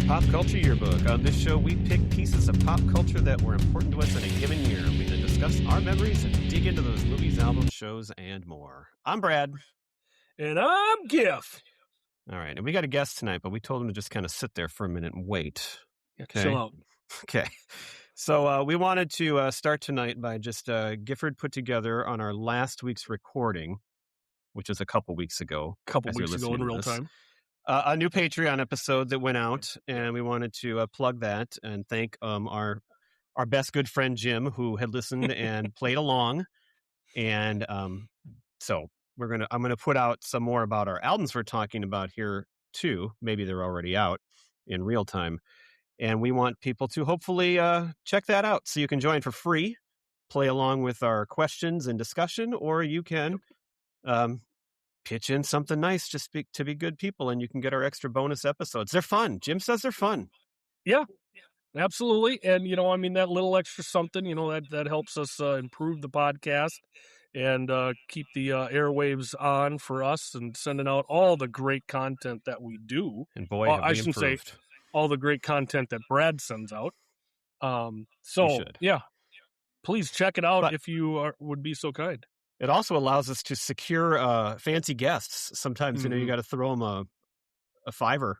Pop Culture Yearbook. On this show, we pick pieces of pop culture that were important to us in a given year. We then discuss our memories and dig into those movies, albums, shows, and more. I'm Brad. And I'm Gif. All right, and we got a guest tonight, but we told him to just kind of sit there for a minute and wait. Okay. Chill out. Okay. So we wanted to start tonight by just Gifford put together on our last week's recording, which is a couple weeks ago. In real time. A new Patreon episode that went out, and we wanted to plug that and thank our best good friend Jim, who had listened and played along. And so I'm gonna put out some more about our albums we're talking about here too. Maybe they're already out in real time, and we want people to hopefully check that out so you can join for free, play along with our questions and discussion, or you can pitch in something nice just to be good people, and you can get our extra bonus episodes. They're fun. Jim says they're fun. Yeah, absolutely. And, that little extra something, that helps us improve the podcast and keep the airwaves on for us and sending out all the great content that we do. And boy, have we I shouldn't say improved. all the great content that Brad sends out. Yeah, please check it out if you would be so kind. It also allows us to secure fancy guests. Sometimes, you got to throw them a $5.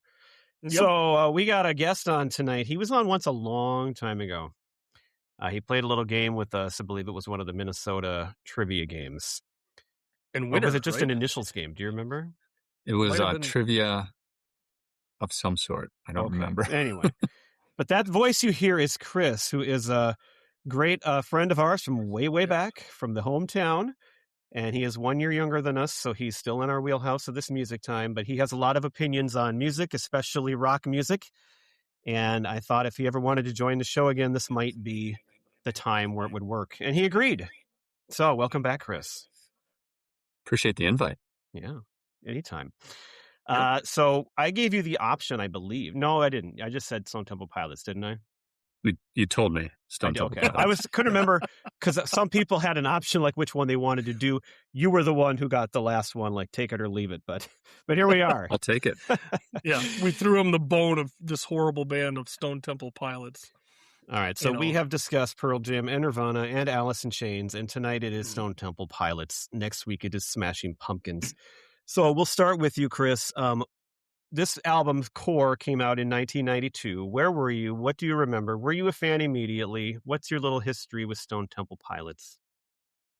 Yep. So we got a guest on tonight. He was on once a long time ago. He played a little game with us. I believe it was one of the Minnesota trivia games. And or was it just an initials game? Do you remember? It was trivia of some sort. I don't remember. Anyway, but that voice you hear is Chris, who is a great friend of ours from way back from the hometown. And he is 1 year younger than us, so he's still in our wheelhouse of this music time. But he has a lot of opinions on music, especially rock music. And I thought if he ever wanted to join the show again, this might be the time where it would work. And he agreed. So welcome back, Chris. Appreciate the invite. Yeah, anytime. So I gave you the option, I believe. No, I didn't. I just said Stone Temple Pilots, didn't I? You told me Stone Temple Pilots. I couldn't remember because some people had an option like which one they wanted to do. You were the one who got the last one, like take it or leave it. But here we are. I'll take it. Yeah, we threw him the bone of this horrible band of Stone Temple Pilots. All right, so we have discussed Pearl Jam and Nirvana and Alice in Chains, and tonight it is Stone Temple Pilots. Next week it is Smashing Pumpkins. So we'll start with you, Chris. This album's Core came out in 1992. Where were you? What do you remember? Were you a fan immediately? What's your little history with Stone Temple Pilots?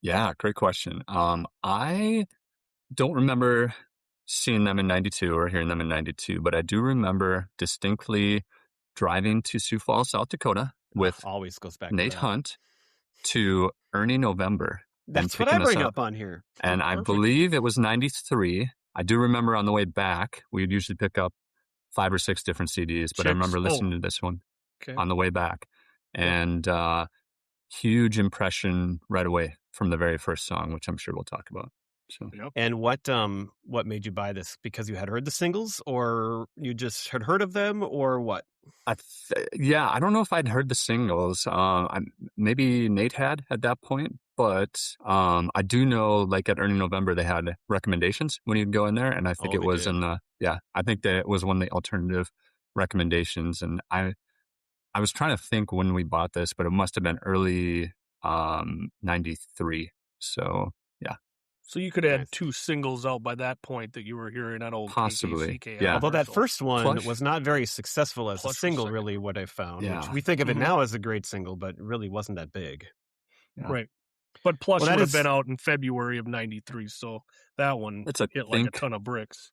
Yeah, great question. I don't remember seeing them in 92 or hearing them in 92, but I do remember distinctly driving to Sioux Falls, South Dakota with always goes back Nate to Hunt to Ernie November. That's what I bring up on here. And I believe it was 93. I do remember on the way back, we'd usually pick up 5 or 6 different CDs, but I remember listening to this one on the way back. And huge impression right away from the very first song, which I'm sure we'll talk about. So. And what made you buy this? Because you had heard the singles, or you just had heard of them, or what? I don't know if I'd heard the singles. Maybe Nate had at that point, but I do know, like at Ernie November, they had recommendations when you'd go in there, and I think it was I think that it was one of the alternative recommendations, and I was trying to think when we bought this, but it must have been early 93. So yeah. So you could add 2 singles out by that point that you were hearing that old possibly. KKCK. Yeah. Although that first one Plush was not very successful as Plush a single, really, what I found. Yeah. Which we think of it now as a great single, but it really wasn't that big. Yeah. Right. But Plush would have been out in February of 93, so that one hit like a ton of bricks.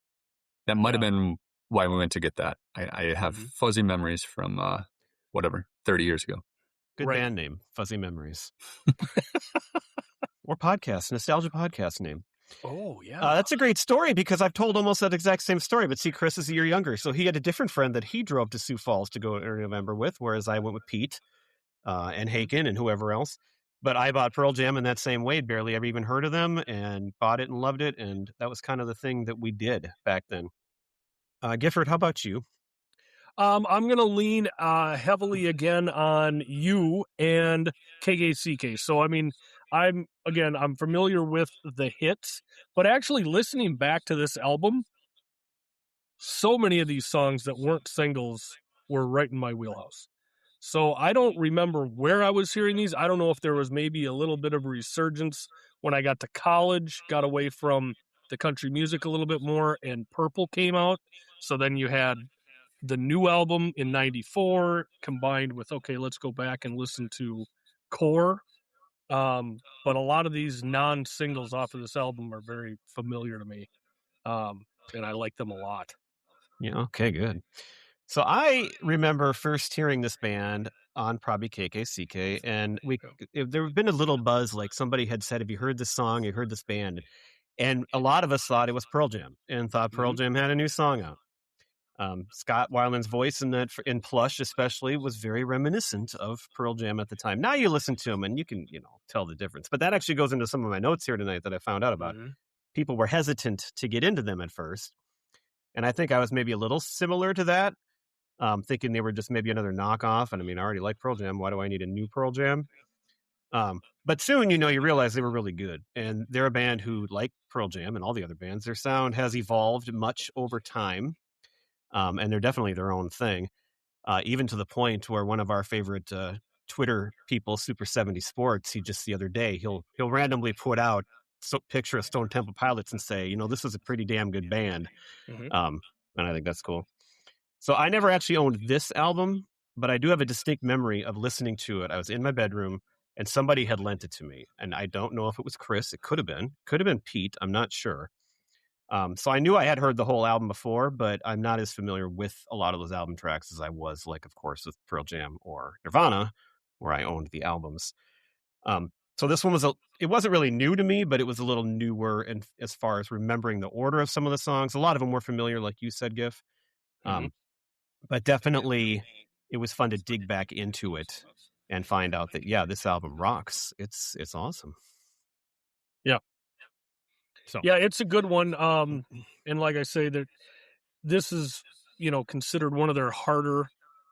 That might have been why we went to get that. I have fuzzy memories from 30 years ago. Good band name, Fuzzy Memories. Or nostalgia podcast name. Oh, yeah. That's a great story because I've told almost that exact same story, but see, Chris is a year younger, so he had a different friend that he drove to Sioux Falls to go in November with, whereas I went with Pete and Haken and whoever else. But I bought Pearl Jam in that same way, barely ever even heard of them, and bought it and loved it, and that was kind of the thing that we did back then. Gifford, how about you? I'm going to lean heavily again on you and KKCK. So, I'm familiar with the hits, but actually listening back to this album, so many of these songs that weren't singles were right in my wheelhouse. So I don't remember where I was hearing these. I don't know if there was maybe a little bit of a resurgence when I got to college, got away from the country music a little bit more, and Purple came out. So then you had the new album in 94 combined with, okay, let's go back and listen to Core. But a lot of these non-singles off of this album are very familiar to me. And I like them a lot. Yeah, okay, good. So I remember first hearing this band on probably KKCK, and there had been a little buzz, like somebody had said, "Have you heard this song? You heard this band?" And a lot of us thought it was Pearl Jam, and thought Pearl Jam had a new song out. Scott Weiland's voice in Plush, especially, was very reminiscent of Pearl Jam at the time. Now you listen to them, and you can tell the difference. But that actually goes into some of my notes here tonight that I found out about. People were hesitant to get into them at first, and I think I was maybe a little similar to that. Thinking they were just maybe another knockoff. And I mean, I already like Pearl Jam. Why do I need a new Pearl Jam? But soon, you realize they were really good. And they're a band who, like Pearl Jam and all the other bands, their sound has evolved much over time. And they're definitely their own thing. Even to the point where one of our favorite Twitter people, Super 70 Sports, he just the other day, he'll randomly put out a picture of Stone Temple Pilots and say, this is a pretty damn good band. And I think that's cool. So I never actually owned this album, but I do have a distinct memory of listening to it. I was in my bedroom and somebody had lent it to me. And I don't know if it was Chris. It could have been Pete. I'm not sure. So I knew I had heard the whole album before, but I'm not as familiar with a lot of those album tracks as I was, like, of course, with Pearl Jam or Nirvana, where I owned the albums. So this one it wasn't really new to me, but it was a little newer. And as far as remembering the order of some of the songs, a lot of them were familiar, like you said, Gif. But definitely it was fun to dig back into it and find out that, yeah, this album rocks. It's awesome. Yeah. So yeah, it's a good one. And like I say, that this is, considered one of their harder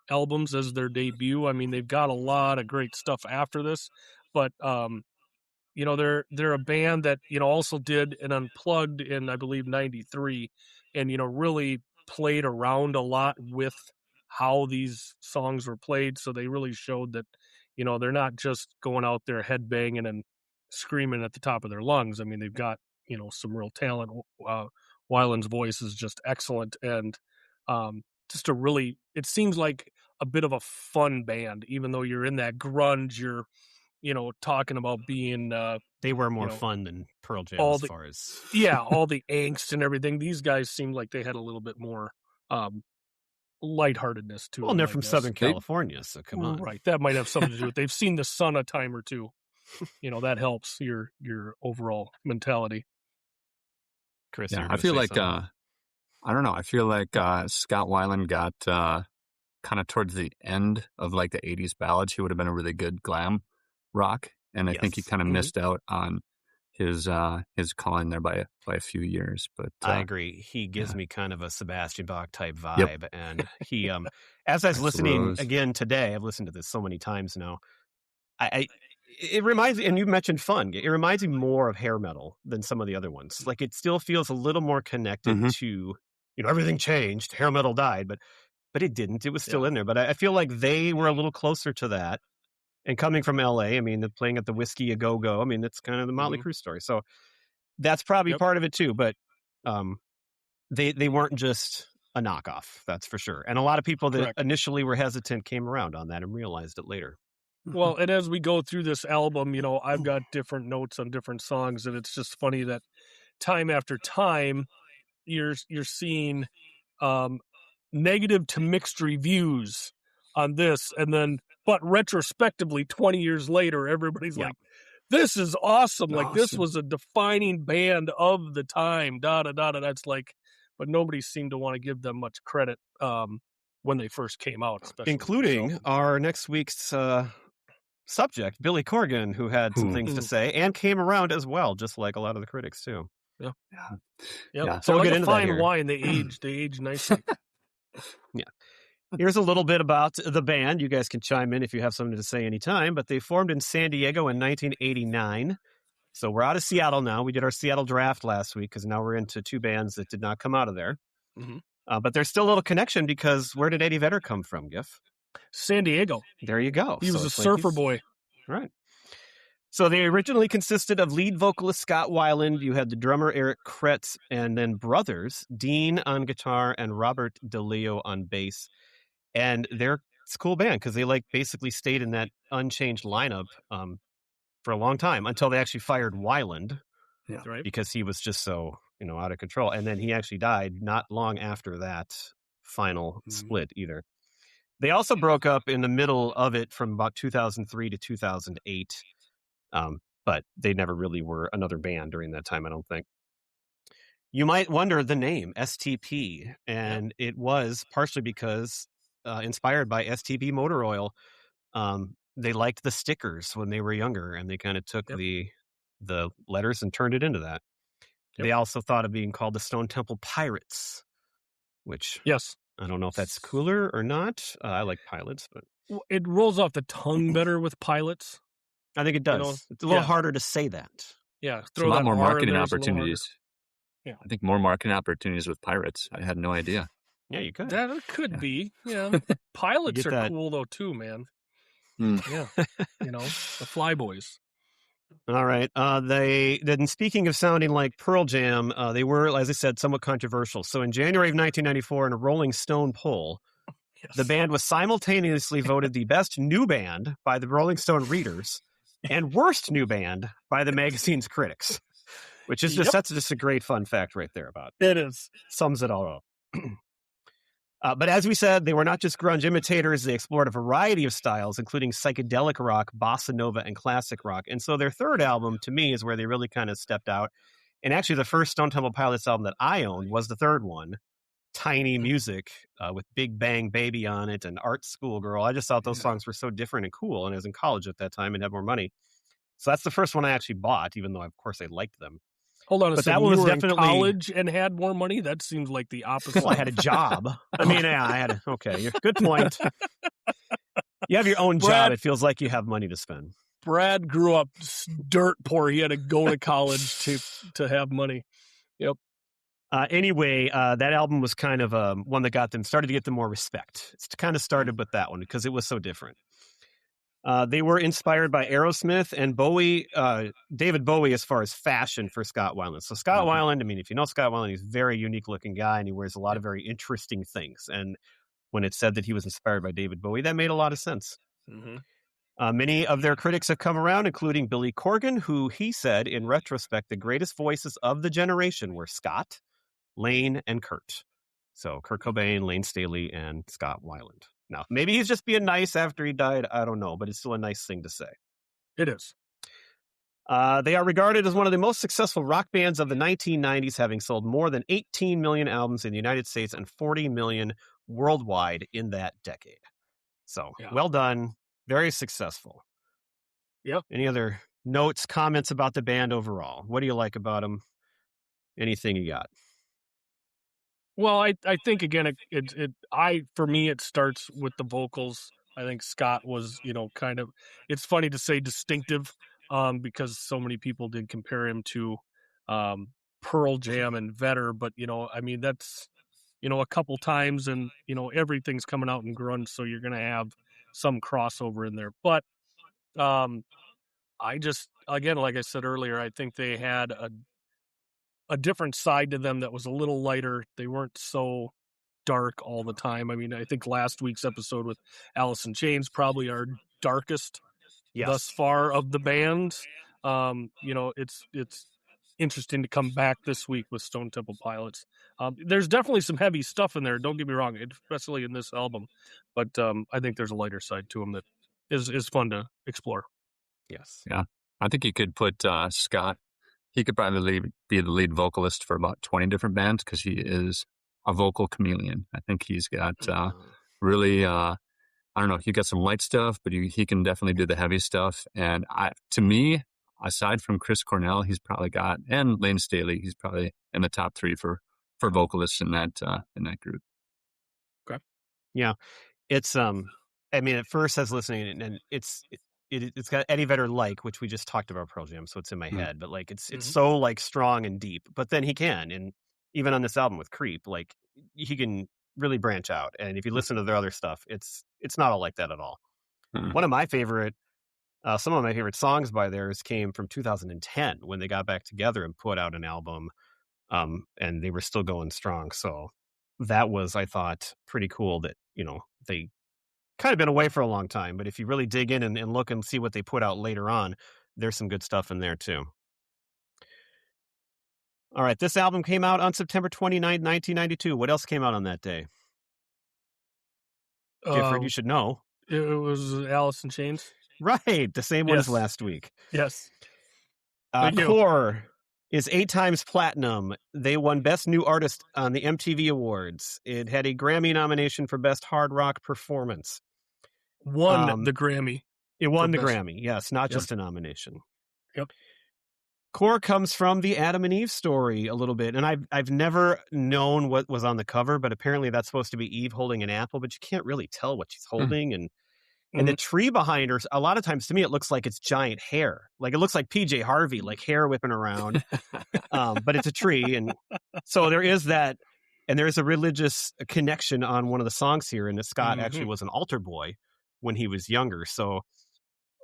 albums as their debut. I mean, they've got a lot of great stuff after this, but they're a band that also did an Unplugged in, I believe, 93, and really played around a lot with how these songs were played. So they really showed that they're not just going out there headbanging and screaming at the top of their lungs. I mean, they've got some real talent. Weiland's voice is just excellent, and just it seems like a bit of a fun band, even though you're in that grunge. You're talking about being they were more fun than Pearl Jam all as the, far as all the angst and everything. These guys seemed like they had a little bit more lightheartedness to well, them. And they're from Southern California, so come on. Right. That might have something to do with it. They've seen the sun a time or two. That helps your overall mentality. Chris, yeah, I feel like I don't know. I feel like Scott Weiland got kind of towards the end of like the 80s ballads. He would have been a really good glam rock, and I think he kind of missed out on his calling there by a few years. But I agree. He gives me kind of a Sebastian Bach type vibe, and he as I was listening again today, I've listened to this so many times now. It reminds me, and you mentioned fun. It reminds me more of hair metal than some of the other ones. Like, it still feels a little more connected to, everything changed. Hair metal died, but it didn't. It was still in there. But I feel like they were a little closer to that. And coming from LA, I mean, playing at the Whiskey A Go Go. I mean, that's kind of the Motley Crue story. So that's probably part of it too. But they weren't just a knockoff, that's for sure. And a lot of people that initially were hesitant came around on that and realized it later. Well, and as we go through this album, I've got different notes on different songs, and it's just funny that time after time, you're seeing negative to mixed reviews on this, and then, but retrospectively, 20 years later, everybody's like, "This is awesome! Like, this was a defining band of the time." That's like, but nobody seemed to want to give them much credit when they first came out, especially including our next week's subject, Billy Corgan, who had some things to say and came around as well, just like a lot of the critics too. Yeah. So we'll get into fine that here. wine. They age nicely. Here's a little bit about the band. You guys can chime in if you have something to say anytime, but they formed in San Diego in 1989. So we're out of Seattle now. We did our Seattle draft last week because now we're into two bands that did not come out of there. But there's still a little connection because where did Eddie Vedder come from, Giff? San Diego. There you go. He was So a it's like surfer boy. Right. So they originally consisted of lead vocalist Scott Weiland. You had the drummer Eric Kretz, and then brothers Dean on guitar and Robert DeLeo on bass. And it's a cool band because they basically stayed in that unchanged lineup for a long time until they actually fired Weiland Right. because he was just so out of control. And then he actually died not long after that final split either. They also broke up in the middle of it from about 2003 to 2008. But they never really were another band during that time, I don't think. You might wonder the name STP, and it was partially because inspired by STP motor oil. They liked the stickers when they were younger, and they kind of took the letters and turned it into that. They also thought of being called the Stone Temple Pirates, which I don't know if that's cooler or not. I like pilots, but it rolls off the tongue better with pilots. I think it does. It's a little harder to say that. Yeah, throw a lot more marketing opportunities. Yeah, I think more marketing opportunities with pirates. I had no idea. Yeah, you could. That could be. Yeah, pilots are cool though too, man. Yeah, the flyboys. All right. Then speaking of sounding like Pearl Jam, they were, as I said, somewhat controversial. So in January of 1994, in a Rolling Stone poll, the band was simultaneously voted the best new band by the Rolling Stone readers and worst new band by the magazine's critics, which is that's just a great fun fact right there about it. Is sums it all up. But as we said, they were not just grunge imitators. They explored a variety of styles, including psychedelic rock, bossa nova, and classic rock. And so their third album, to me, is where they really kind of stepped out. And actually, the first Stone Temple Pilots album that I owned was the third one, Tiny Music, with Big Bang Baby on it and Art School Girl. I just thought those songs were so different and cool. And I was in college at that time and had more money. So that's the first one I actually bought, even though, of course, I liked them. Hold on a second. That one was definitely in college and had more money. That seems like the opposite. Well, I had a job. I mean, I had okay. Good point. You have your own job. It feels like you have money to spend. Brad grew up dirt poor. He had to go to college to have money. Yep. Anyway, that album was kind of one that started to get them more respect. It's kind of started with that one because it was so different. They were inspired by Aerosmith and David Bowie, as far as fashion for Scott Weiland. So Scott Weiland, I mean, if you know Scott Weiland, he's a very unique looking guy and he wears a lot of very interesting things. And when it said that he was inspired by David Bowie, that made a lot of sense. Many of their critics have come around, including Billy Corgan, who he said, in retrospect, the greatest voices of the generation were Scott, Lane, and Kurt. So Kurt Cobain, Lane Staley, and Scott Weiland. Now, maybe he's just being nice after he died. I don't know, but it's still a nice thing to say. It is. They are regarded as one of the most successful rock bands of the 1990s, having sold more than 18 million albums in the United States and 40 million worldwide in that decade. So, well done. Very successful. Yep. Any other notes, comments about the band overall? What do you like about them? Anything you got? Well, I think again, for me, it starts with the vocals. I think Scott was, kind of. It's funny to say distinctive, because so many people did compare him to Pearl Jam and Vedder, but I memean that's a couple times, and everything's coming out in grunge, so you're gonna have some crossover in there. But I just, again, like I said earlier, I think they had a different side to them that was a little lighter. They weren't so dark all the time. I mean, I think last week's episode with Alice in Chains probably our darkest thus far of the band. It's interesting to come back this week with Stone Temple Pilots. There's definitely some heavy stuff in there. Don't get me wrong, especially in this album. But I think there's a lighter side to them that is fun to explore. Yes. Yeah. I think you could put Scott. He could probably be the lead vocalist for about 20 different bands because he is a vocal chameleon. I think he's got really, I don't know, he got some light stuff, but he can definitely do the heavy stuff. And to me, aside from Chris Cornell, he's probably got, and Lane Staley, he's probably in the top 3 for vocalists in that group. Okay. Yeah. It's, I mean, at first I was listening and it's got Eddie Vedder which we just talked about Pearl Jam, so it's in my head. But it's so strong and deep. But then he can, and even on this album with Creep, like he can really branch out. And if you listen to their other stuff, it's not all like that at all. One of my favorite, some of my favorite songs by theirs came from 2010 when they got back together and put out an album, and they were still going strong. So that was, I thought, pretty cool that, they kind of been away for a long time. But if you really dig in and look and see what they put out later on, there's some good stuff in there too. All right, this album came out on September 29th, 1992. What else came out on that day? Gifford, you should know. It was Alice in Chains. Right, the same one as Yes. last week. Yes. Thank you. Core is 8 times platinum. They won Best New Artist on the MTV Awards. It had a Grammy nomination for Best Hard Rock Performance. Won the Grammy. It won the Best- Grammy, yes, not just a nomination. Yep. Core comes from the Adam and Eve story a little bit, and I've never known what was on the cover, but apparently that's supposed to be Eve holding an apple, but you can't really tell what she's holding, and the tree behind her, a lot of times to me it looks like it's giant hair, like it looks like PJ Harvey, like hair whipping around, but it's a tree, and so there is that, and there is a religious connection on one of the songs here, and Scott actually was an altar boy when he was younger, so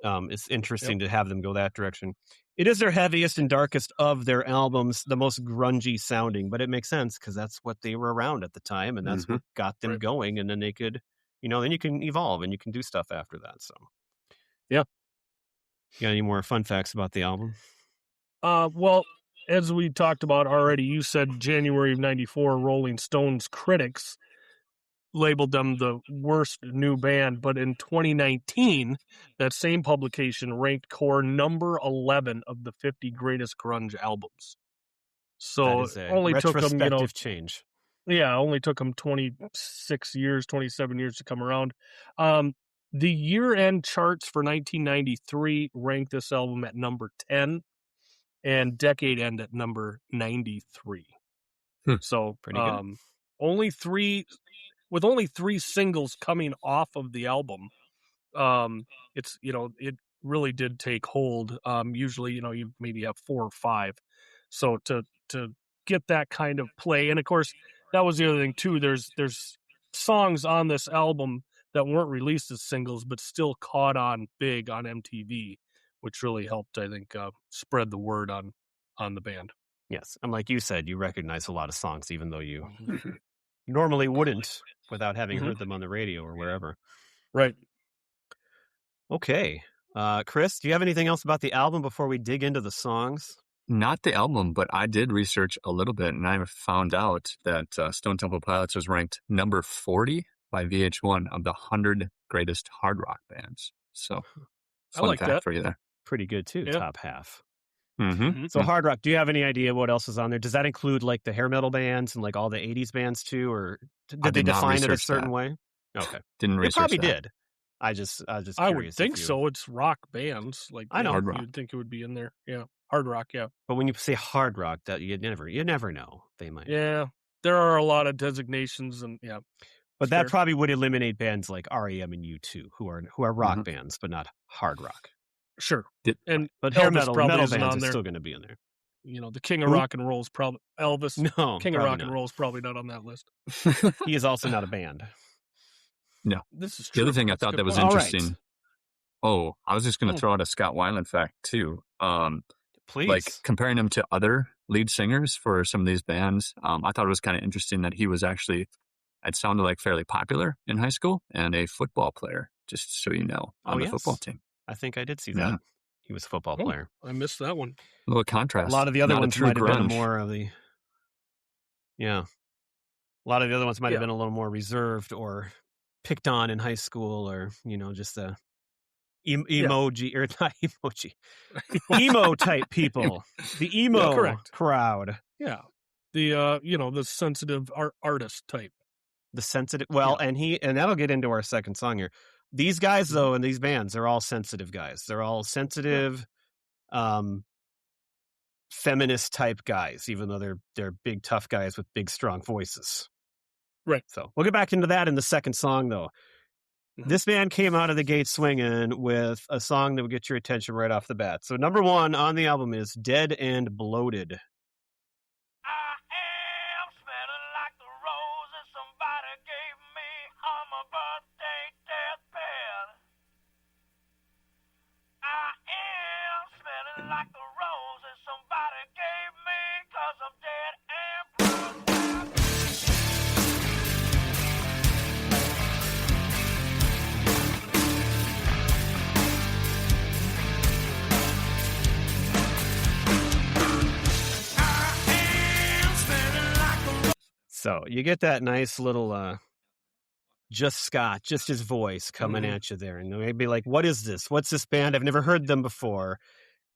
it's interesting to have them go that direction. It is their heaviest and darkest of their albums, the most grungy sounding, but it makes sense because that's what they were around at the time, and that's what got them going. And then they could, then you can evolve and you can do stuff after that. So, yeah. You got any more fun facts about the album? Well, as we talked about already, you said January of '94, Rolling Stone's critics labeled them the worst new band, but in 2019, that same publication ranked Core number 11 of the 50 greatest grunge albums. So it only took them, change. Yeah, only took them 27 years to come around. The year-end charts for 1993 ranked this album at number 10, and decade end at number 93. So pretty good. With only 3 singles coming off of the album, it's, it really did take hold. Usually, you maybe have 4 or 5. So to get that kind of play, and of course, that was the other thing too. There's songs on this album that weren't released as singles, but still caught on big on MTV, which really helped, I think, spread the word on the band. Yes, and like you said, you recognize a lot of songs, even though you normally wouldn't without having heard them on the radio or wherever. Right. Okay. Chris, do you have anything else about the album before we dig into the songs? Not the album, but I did research a little bit, and I found out that Stone Temple Pilots was ranked number 40 by VH1 of the 100 greatest hard rock bands. So, I like fact that for you there. Pretty good too. Yeah. Top half. Mm-hmm. So hard rock, do you have any idea what else is on there? Does that include like the hair metal bands and like all the 80s bands too, or did they define it a certain way? Okay. Didn't research It probably that. did. I just I would think so. It's rock bands. Like, I know. Hard rock. You'd think it would be in there. Yeah. Hard rock, yeah. But when you say hard rock, that you never know. They might. Yeah. There are a lot of designations, and yeah. But that probably would eliminate bands like REM and U2, who are rock bands, but not hard rock. Sure. But hair Elvis metal probably bands isn't on are there. still going to be in there. The King of Rock and Roll is probably Elvis. No, King of Rock and Roll is probably not on that list. He is also not a band. No. This is true. The other thing I thought that was interesting. Right. Oh, I was just going to throw out a Scott Weiland fact too. Please. Like comparing him to other lead singers for some of these bands. I thought it was kind of interesting that he was actually, it sounded like fairly popular in high school and a football player, just so you know, on the football team. I think I did see that. He was a football player. I missed that one. A little contrast. A lot of the other ones might have been more of the... Yeah. A lot of the other ones might have been a little more reserved or picked on in high school, or, just the emoji, or not emoji, emo type people. The emo crowd. Yeah. The sensitive artist type. The sensitive... Well, and that'll get into our second song here. These guys, though, in these bands, they're all sensitive guys. They're all sensitive, feminist type guys, even though they're big, tough guys with big, strong voices. Right. So we'll get back into that in the second song, though. This band came out of the gate swinging with a song that will get your attention right off the bat. So number 1 on the album is Dead and Bloated. I am like the roses somebody gave me 'cause I'm dead and blue. So you get that nice little just Scott, just his voice coming at you there. And maybe like, what is this? What's this band? I've never heard them before.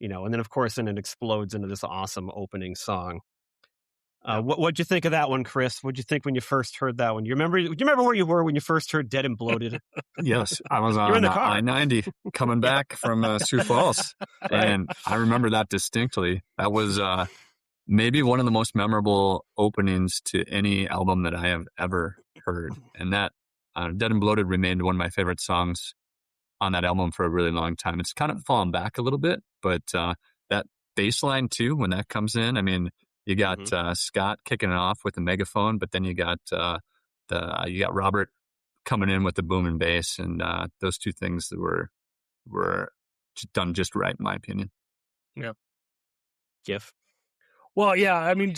And then of course, then it explodes into this awesome opening song. What'd you think of that one, Chris? What'd you think when you first heard that one? Do you remember where you were when you first heard Dead and Bloated? Yes, I was You're in on the car. I-90 coming back from Sioux Falls, and I remember that distinctly. That was maybe one of the most memorable openings to any album that I have ever heard, and that Dead and Bloated remained one of my favorite songs on that album for a really long time. It's kind of fallen back a little bit, but that bass line too, when that comes in, I mean, you got Scott kicking it off with the megaphone, but then you got Robert coming in with the boom and bass, and those two things that were done just right, in my opinion. Yeah. GIF. Well, yeah, I mean,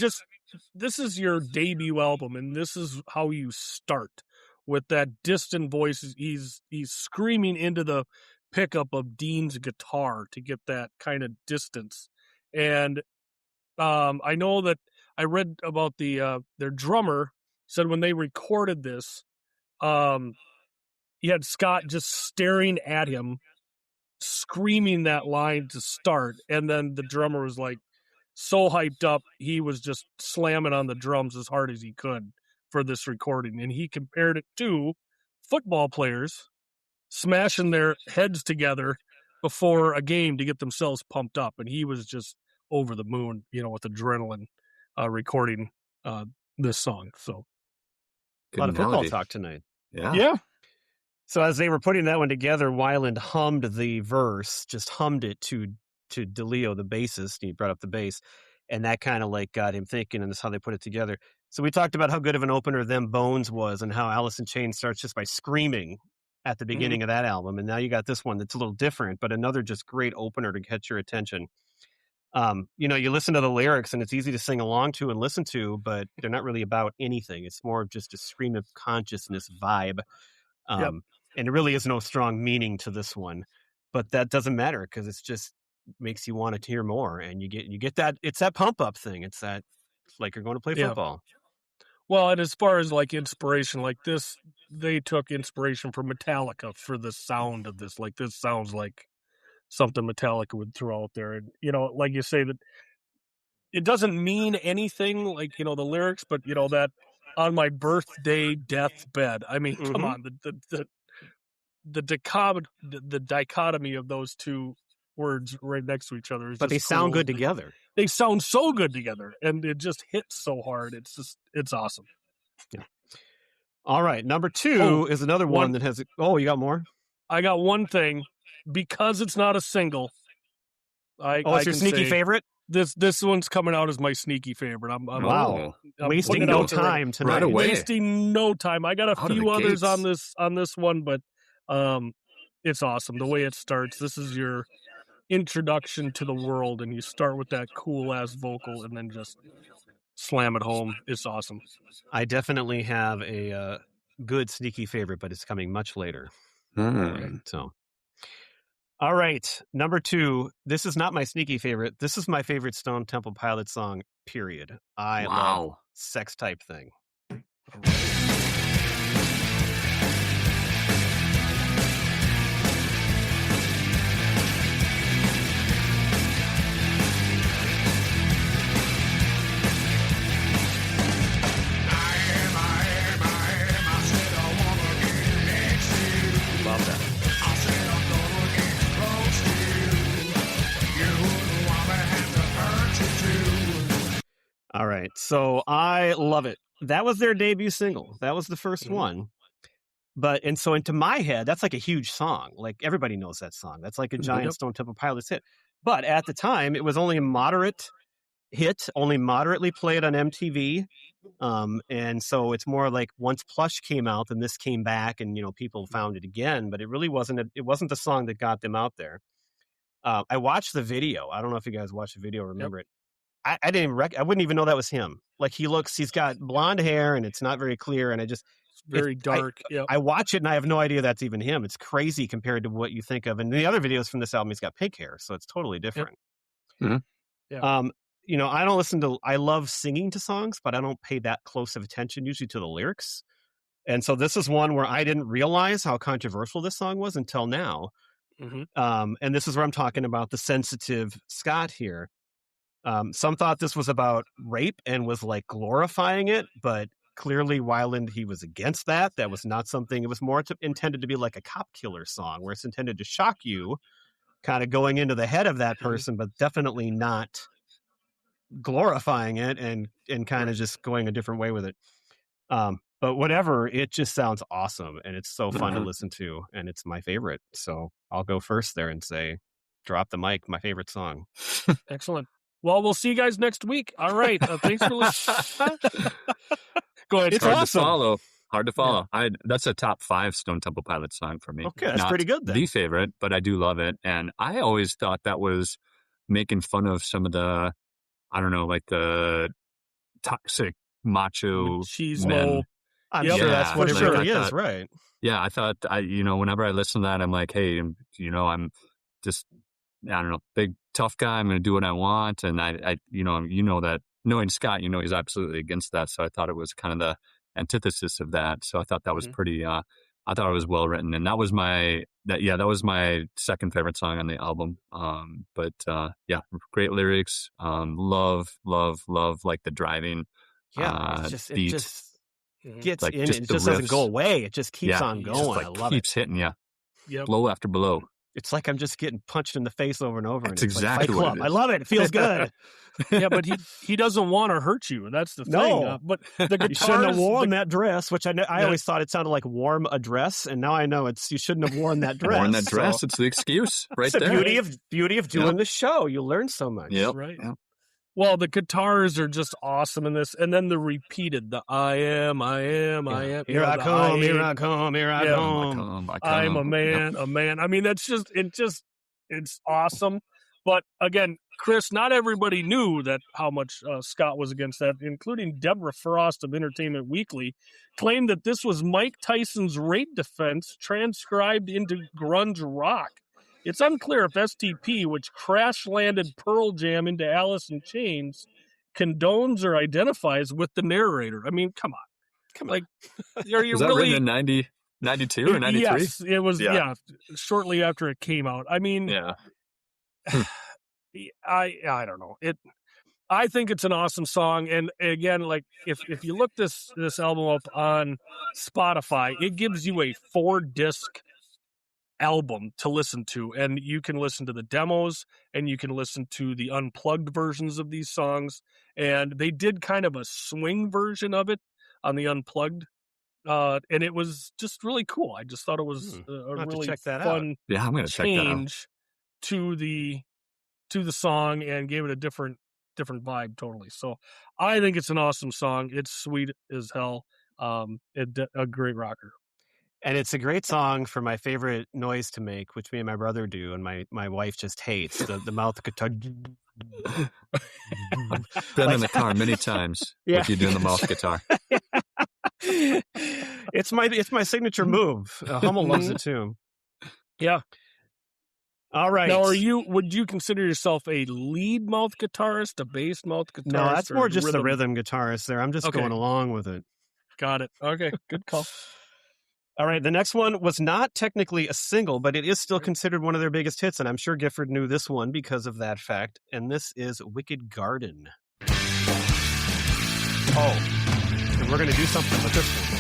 this is your debut album, and this is how you start with that distant voice. He's screaming into the pickup of Dean's guitar to get that kind of distance. And I know that I read about their drummer said when they recorded this, he had Scott just staring at him, screaming that line to start, and then the drummer was like so hyped up, he was just slamming on the drums as hard as he could for this recording. And he compared it to football players smashing their heads together before a game to get themselves pumped up. And he was just over the moon, with adrenaline recording this song. So a lot of football analogy. talk tonight. Yeah. So as they were putting that one together, Weiland hummed the verse, just hummed it to DeLeo, the bassist. He brought up the bass, and that kind of like got him thinking, and that's how they put it together. So we talked about how good of an opener Them Bones was, and how Alice in Chains starts just by screaming at the beginning of that album, and now you got this one that's a little different, but another just great opener to catch your attention. You listen to the lyrics, and it's easy to sing along to and listen to, but they're not really about anything. It's more of just a stream of consciousness vibe. And there really is no strong meaning to this one, but that doesn't matter because it's just makes you want to hear more, and you get that it's that pump up thing. It's like you're going to play football. Well, and as far as like inspiration, like this, they took inspiration from Metallica for the sound of this. Like this sounds like something Metallica would throw out there, and like you say, that it doesn't mean anything, like the lyrics, but that on my birthday deathbed. I mean, come on, the dichotomy of those two words right next to each other is but they just sound cool. good together. They sound so good together, and it just hits so hard. It's awesome. Yeah. All right, number 2 is another one that has. Oh, you got more? I got one thing, because it's not a single. It's your sneaky favorite? This one's coming out as my sneaky favorite. I'm wasting no time tonight. Right away. Wasting no time. I got a few others on this one, but it's awesome the way it starts. This is your introduction to the world, and you start with that cool ass vocal, and then just slam it home. It's awesome. I definitely have a good sneaky favorite, but it's coming much later. All right, number 2. This is not my sneaky favorite. This is my favorite Stone Temple Pilots song, period. I love Sex Type Thing. Love that. All right, so I love it. That was their debut single. That was the first one. And so into my head, that's like a huge song. Like everybody knows that song. That's like a giant Stone Temple Pilots hit. But at the time, it was only a moderate hit, only moderately played on MTV. And so it's more like once Plush came out, then this came back, and people found it again. But it really wasn't. It wasn't the song that got them out there. I watched the video. I don't know if you guys watched the video or remember it. I didn't even I wouldn't even know that was him. Like he's got blonde hair and it's not very clear. And It's very dark. I watch it and I have no idea that's even him. It's crazy compared to what you think of. And the other videos from this album, he's got pink hair. So it's totally different. Mm-hmm. Yeah. I love singing to songs, but I don't pay that close of attention usually to the lyrics. And so this is one where I didn't realize how controversial this song was until now. Mm-hmm. And this is where I'm talking about the sensitive Scott here. Some thought this was about rape and was like glorifying it, but clearly Weiland, he was against that. That was not something, it was more intended to be like a cop killer song where it's intended to shock you, kind of going into the head of that person, but definitely not glorifying it and kind of just going a different way with it. But whatever, it just sounds awesome and it's so fun to listen to and it's my favorite. So I'll go first there and say, Drop the Mic, my favorite song. Excellent. Well, we'll see you guys next week. All right. Thanks for listening. Go ahead. It's hard awesome. to follow. Hard to follow. That's a top 5 Stone Temple Pilots song for me. Okay, that's Not pretty good then. the favorite, but I do love it. And I always thought that was making fun of some of the, I don't know, like the toxic macho Machismo. men. I'm Yep. sure that's what it for really sure. is, right? Yeah, I thought, whenever I listen to that, I'm like, hey, I'm just, I don't know, big tough guy. I'm going to do what I want. And I that knowing Scott, he's absolutely against that. So I thought it was kind of the antithesis of that. So I thought that was pretty, I thought it was well written. And that was my second favorite song on the album. But great lyrics. Love, like the driving. Yeah, it beat. just gets Like, in. just It the just doesn't go riffs. away. It just keeps on going. Just like I love keeps hitting you, Yep. blow after blow. It's like I'm just getting punched in the face over and over. That's and it's exactly like Fight what Club. it I is. love it. It feels good. Yeah, but he doesn't want to hurt you. That's the thing. No. But the guitars, You shouldn't have worn that dress, which I always thought it sounded like warm a dress, and now I know you shouldn't have worn that dress. Worn that dress. So It's the excuse right it's the there. beauty of doing the show. You learn so much. Yep. Right. Yep. Well, the guitars are just awesome in this, and then the repeated, the I am. Here I come, here I come, here I Yeah. come. I'm a man, a man. I mean, that's just it's awesome. But again, Chris, not everybody knew that how much Scott was against that, including Deborah Frost of Entertainment Weekly, claimed that this was Mike Tyson's rape defense transcribed into grunge rock. It's unclear if STP, which crash-landed Pearl Jam into Alice in Chains, condones or identifies with the narrator. I mean, come on. Like, are you Was that really... written in 92 or 93? Yes, it was, Yeah. shortly after it came out. I mean, Yeah. I don't know. I think it's an awesome song. And again, like if you look this album up on Spotify, it gives you a 4-disc album to listen to, and you can listen to the demos and you can listen to the unplugged versions of these songs. And they did kind of a swing version of it on the unplugged, and it was just really cool. I just thought it was a really check that fun Yeah, I'm going to check that out. change to the song and gave it a different vibe totally. So I think it's an awesome song. It's sweet as hell. A great rocker. And it's a great song for my favorite noise to make, which me and my brother do, and my wife just hates the mouth guitar. Been in the car many times with you doing the mouth guitar. It's my signature move. Hummel loves it too. Yeah. All right. Now, would you consider yourself a lead mouth guitarist, a bass mouth guitarist? No, that's or more just the rhythm guitarist there. I'm just Okay. going along with it. Got it. Okay, good call. All right, the next one was not technically a single, but it is still considered one of their biggest hits, and I'm sure Gifford knew this one because of that fact, and this is Wicked Garden. Oh, and we're going to do something with this one.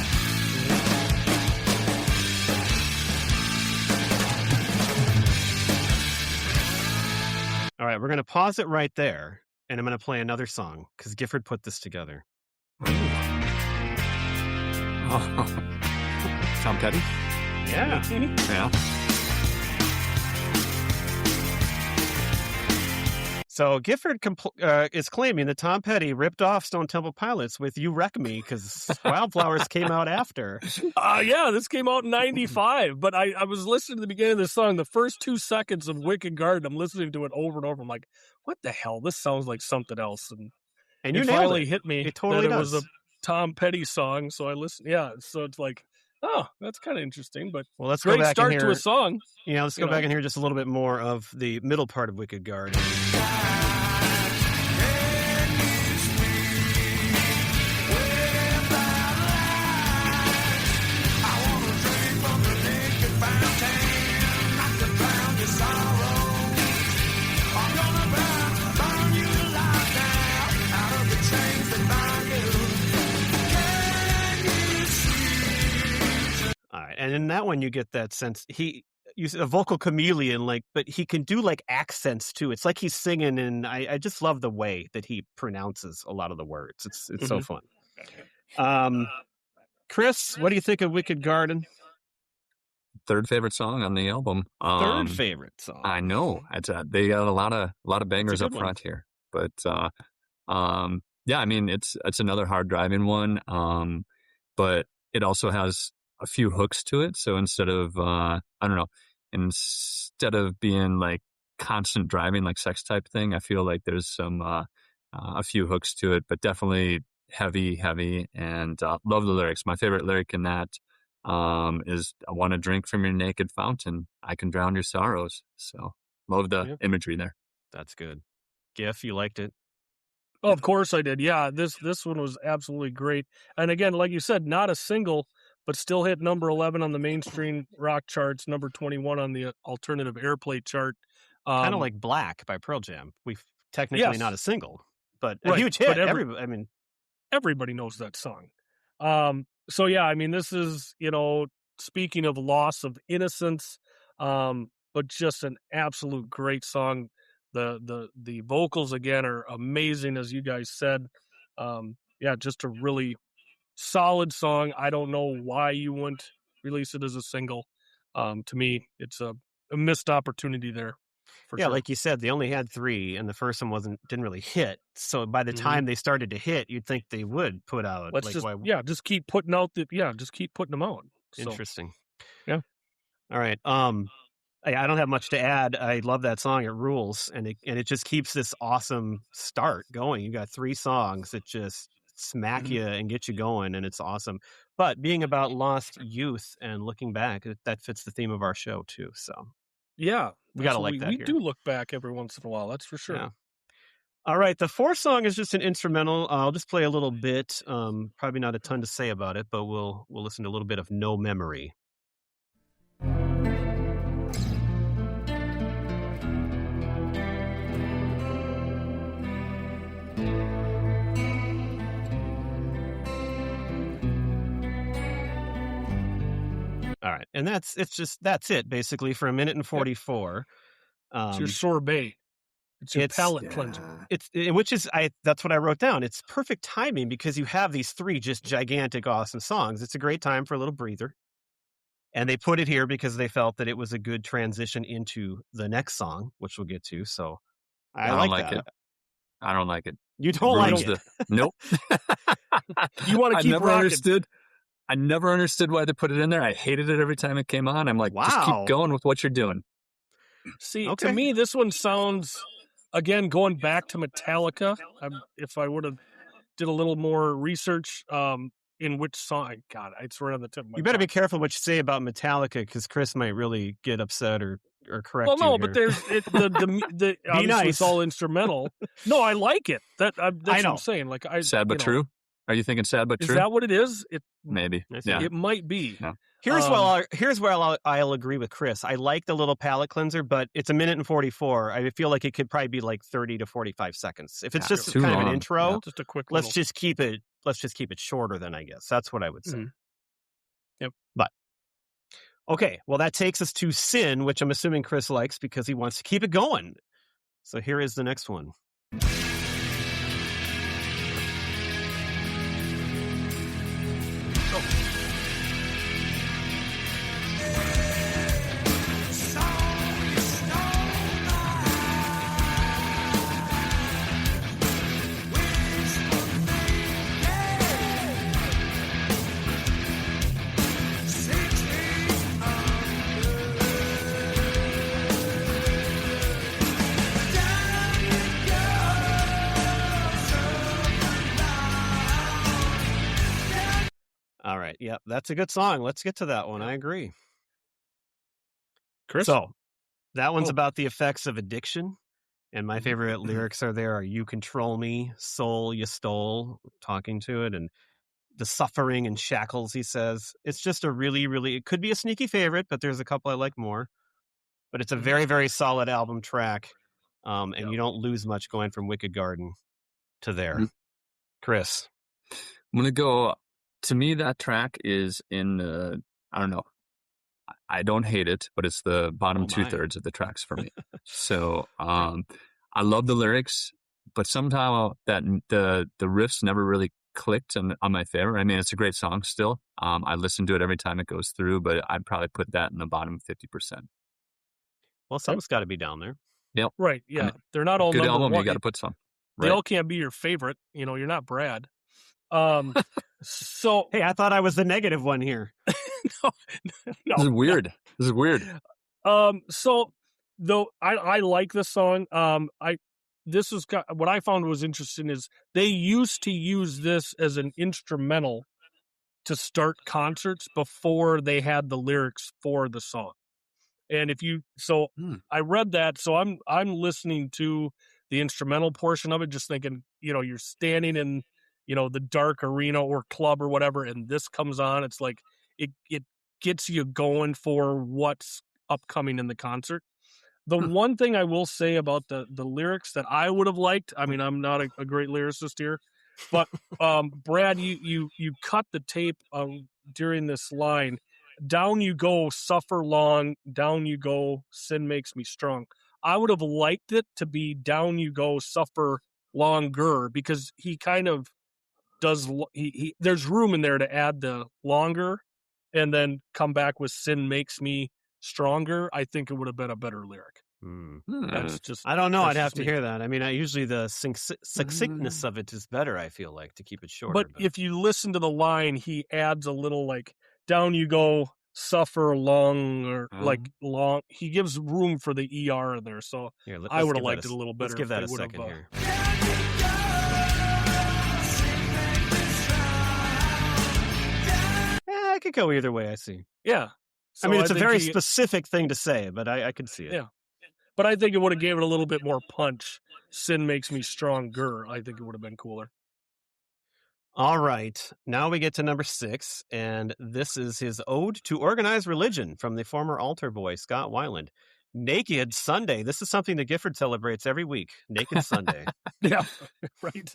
All right, we're going to pause it right there, and I'm going to play another song, because Gifford put this together. Oh. Tom Petty? Yeah. Yeah. So Gifford is claiming that Tom Petty ripped off Stone Temple Pilots with "You Wreck Me" because Wildflowers came out after. Yeah, this came out in '95, but I was listening to the beginning of the song. The first 2 seconds of Wicked Garden, I'm listening to it over and over. I'm like, what the hell? This sounds like something else. And And you it nailed finally it. hit me It totally that it does. was a Tom Petty song. So I listened. Yeah, so it's like, oh, that's kind of interesting. But Well, let's go great back start and to hear. a song. Yeah, let's go back and hear just a little bit more of the middle part of Wicked Garden. All right, and in that one you get that sense he's a vocal chameleon, but he can do accents too. It's like he's singing, and I just love the way that he pronounces a lot of the words. It's so fun. Chris, what do you think of Wicked Garden? Third favorite song on the album. Third favorite song. I know. They got a lot of bangers up front here, but yeah, I mean it's another hard driving one. But it also has a few hooks to it. So instead of instead of being like constant driving like Sex Type Thing, I feel like there's some a few hooks to it, but definitely heavy, and love the lyrics. My favorite lyric in that is "I want to drink from your naked fountain. I can drown your sorrows." So love the imagery there. That's good. Giff, you liked it? Oh, of course I did. Yeah, this one was absolutely great. And again, like you said, not a single, but still hit number 11 on the mainstream rock charts, number 21 on the alternative airplay chart. Kind of like Black by Pearl Jam. We've technically not a single, but a huge hit. Everybody knows that song. So yeah, I mean, this is, speaking of loss of innocence, but just an absolute great song. The vocals again are amazing, as you guys said. Yeah, just a really solid song. I don't know why you wouldn't release it as a single. To me, it's a missed opportunity there. For sure. Like you said, they only had 3, and the first one didn't really hit. So by the time they started to hit, you'd think they would put out. Just keep putting out just keep putting them out. Interesting. Yeah. All right. I don't have much to add. I love that song. It rules, and it just keeps this awesome start going. You got 3 songs that just smack you and get you going, and it's awesome. But being about lost youth and looking back, that fits the theme of our show too. So yeah, we gotta like that. We do look back every once in a while. That's for sure. Yeah. All right, the 4th song is just an instrumental. I'll just play a little bit. Probably not a ton to say about it, but we'll listen to a little bit of "No Memory." All right, and that's it basically for 1 minute and 44. It's your sorbet. It's your palate cleanser. That's what I wrote down. It's perfect timing because you have these 3 just gigantic, awesome songs. It's a great time for a little breather. And they put it here because they felt that it was a good transition into the next song, which we'll get to. So I don't like it. I don't like it. You don't like it? Nope. You want to keep rocking. I never understood why they put it in there. I hated it every time it came on. I'm like, just keep going with what you're doing. See, to me, this one sounds, again, going back to Metallica. If I would have did a little more research in which song, God, it's right on the tip of my You better tongue. be careful what you say about Metallica because Chris might really get upset or correct you. Well, no, here. but there's the obviously nice. It's all instrumental. No, I like it. That's what I'm saying. Like Sad but true. Are you thinking sad but true? Is that what it is? Maybe. Yeah. It might be. No. Here's where I'll agree with Chris. I like the little palate cleanser, but it's 1 minute and 44. I feel like it could probably be like 30 to 45 seconds. If it's just kind of an intro, just a quick. Let's just keep it shorter. Then I guess that's what I would say. Mm-hmm. Yep. But okay, well that takes us to Sin, which I'm assuming Chris likes because he wants to keep it going. So here is the next one. right. Yep. That's a good song. Let's get to that one. Yeah. I agree. Chris? So that one's Oh. about the effects of addiction. And my favorite lyrics are you control me, soul you stole, talking to it, and the suffering and shackles, he says. It's just a really, really, it could be a sneaky favorite, but there's a couple I like more. But it's a very, very solid album track. And you don't lose much going from Wicked Garden to there. Chris. I'm going to go, to me, that track is in, I don't know, I don't hate it, but it's the bottom 2/3 of the tracks for me. So I love the lyrics, but somehow that the riffs never really clicked on my favor. I mean, it's a great song still. I listen to it every time it goes through, but I'd probably put that in the bottom 50%. Well, some's got to be down there. Yep. Right, yeah. I mean, they're not all good number album, one. you got to put some. They Right. all can't be your favorite. You know, you're not Brad. So Hey, I thought I was the negative one here. no. This is weird. This is weird. So though I like this song. This was what I found was interesting is they used to use this as an instrumental to start concerts before they had the lyrics for the song. And I read that, so I'm listening to the instrumental portion of it, just thinking, you know, you're standing in, you know, the dark arena or club or whatever, and this comes on. It's like it gets you going for what's upcoming in the concert. The one thing I will say about the lyrics that I would have liked, I mean, I'm not a great lyricist here, but Brad, you cut the tape during this line. Down you go, suffer long, down you go, sin makes me strong. I would have liked it to be down you go, suffer longer, because he kind of does, there's room in there to add the longer and then come back with sin makes me stronger. I think it would have been a better lyric. That's just, I don't know. I'd that's have just to me. hear that. I mean, usually the succinctness of it is better, I feel like, to keep it shorter. But if you listen to the line, he adds a little like, down you go, suffer long, or like long. He gives room for the ER in there. So Here, I would have liked it a little better. Let's give that a if they second would've, here. I could go either way, I see. Yeah. I mean, it's a think very specific thing to say, but I could see it. Yeah. But I think it would have gave it a little bit more punch. Sin makes me stronger. I think it would have been cooler. All right. Now we get to number 6, and this is his Ode to Organized Religion from the former altar boy, Scott Weiland. Naked Sunday. This is something that Gifford celebrates every week. Naked Sunday. Yeah, right.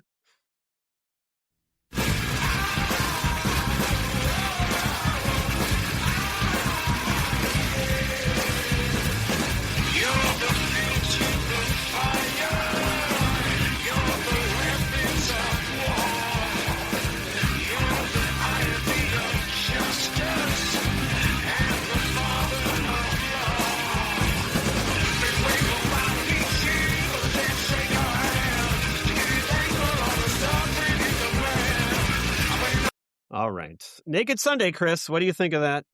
All right. Naked Sunday, Chris. What do you think of that?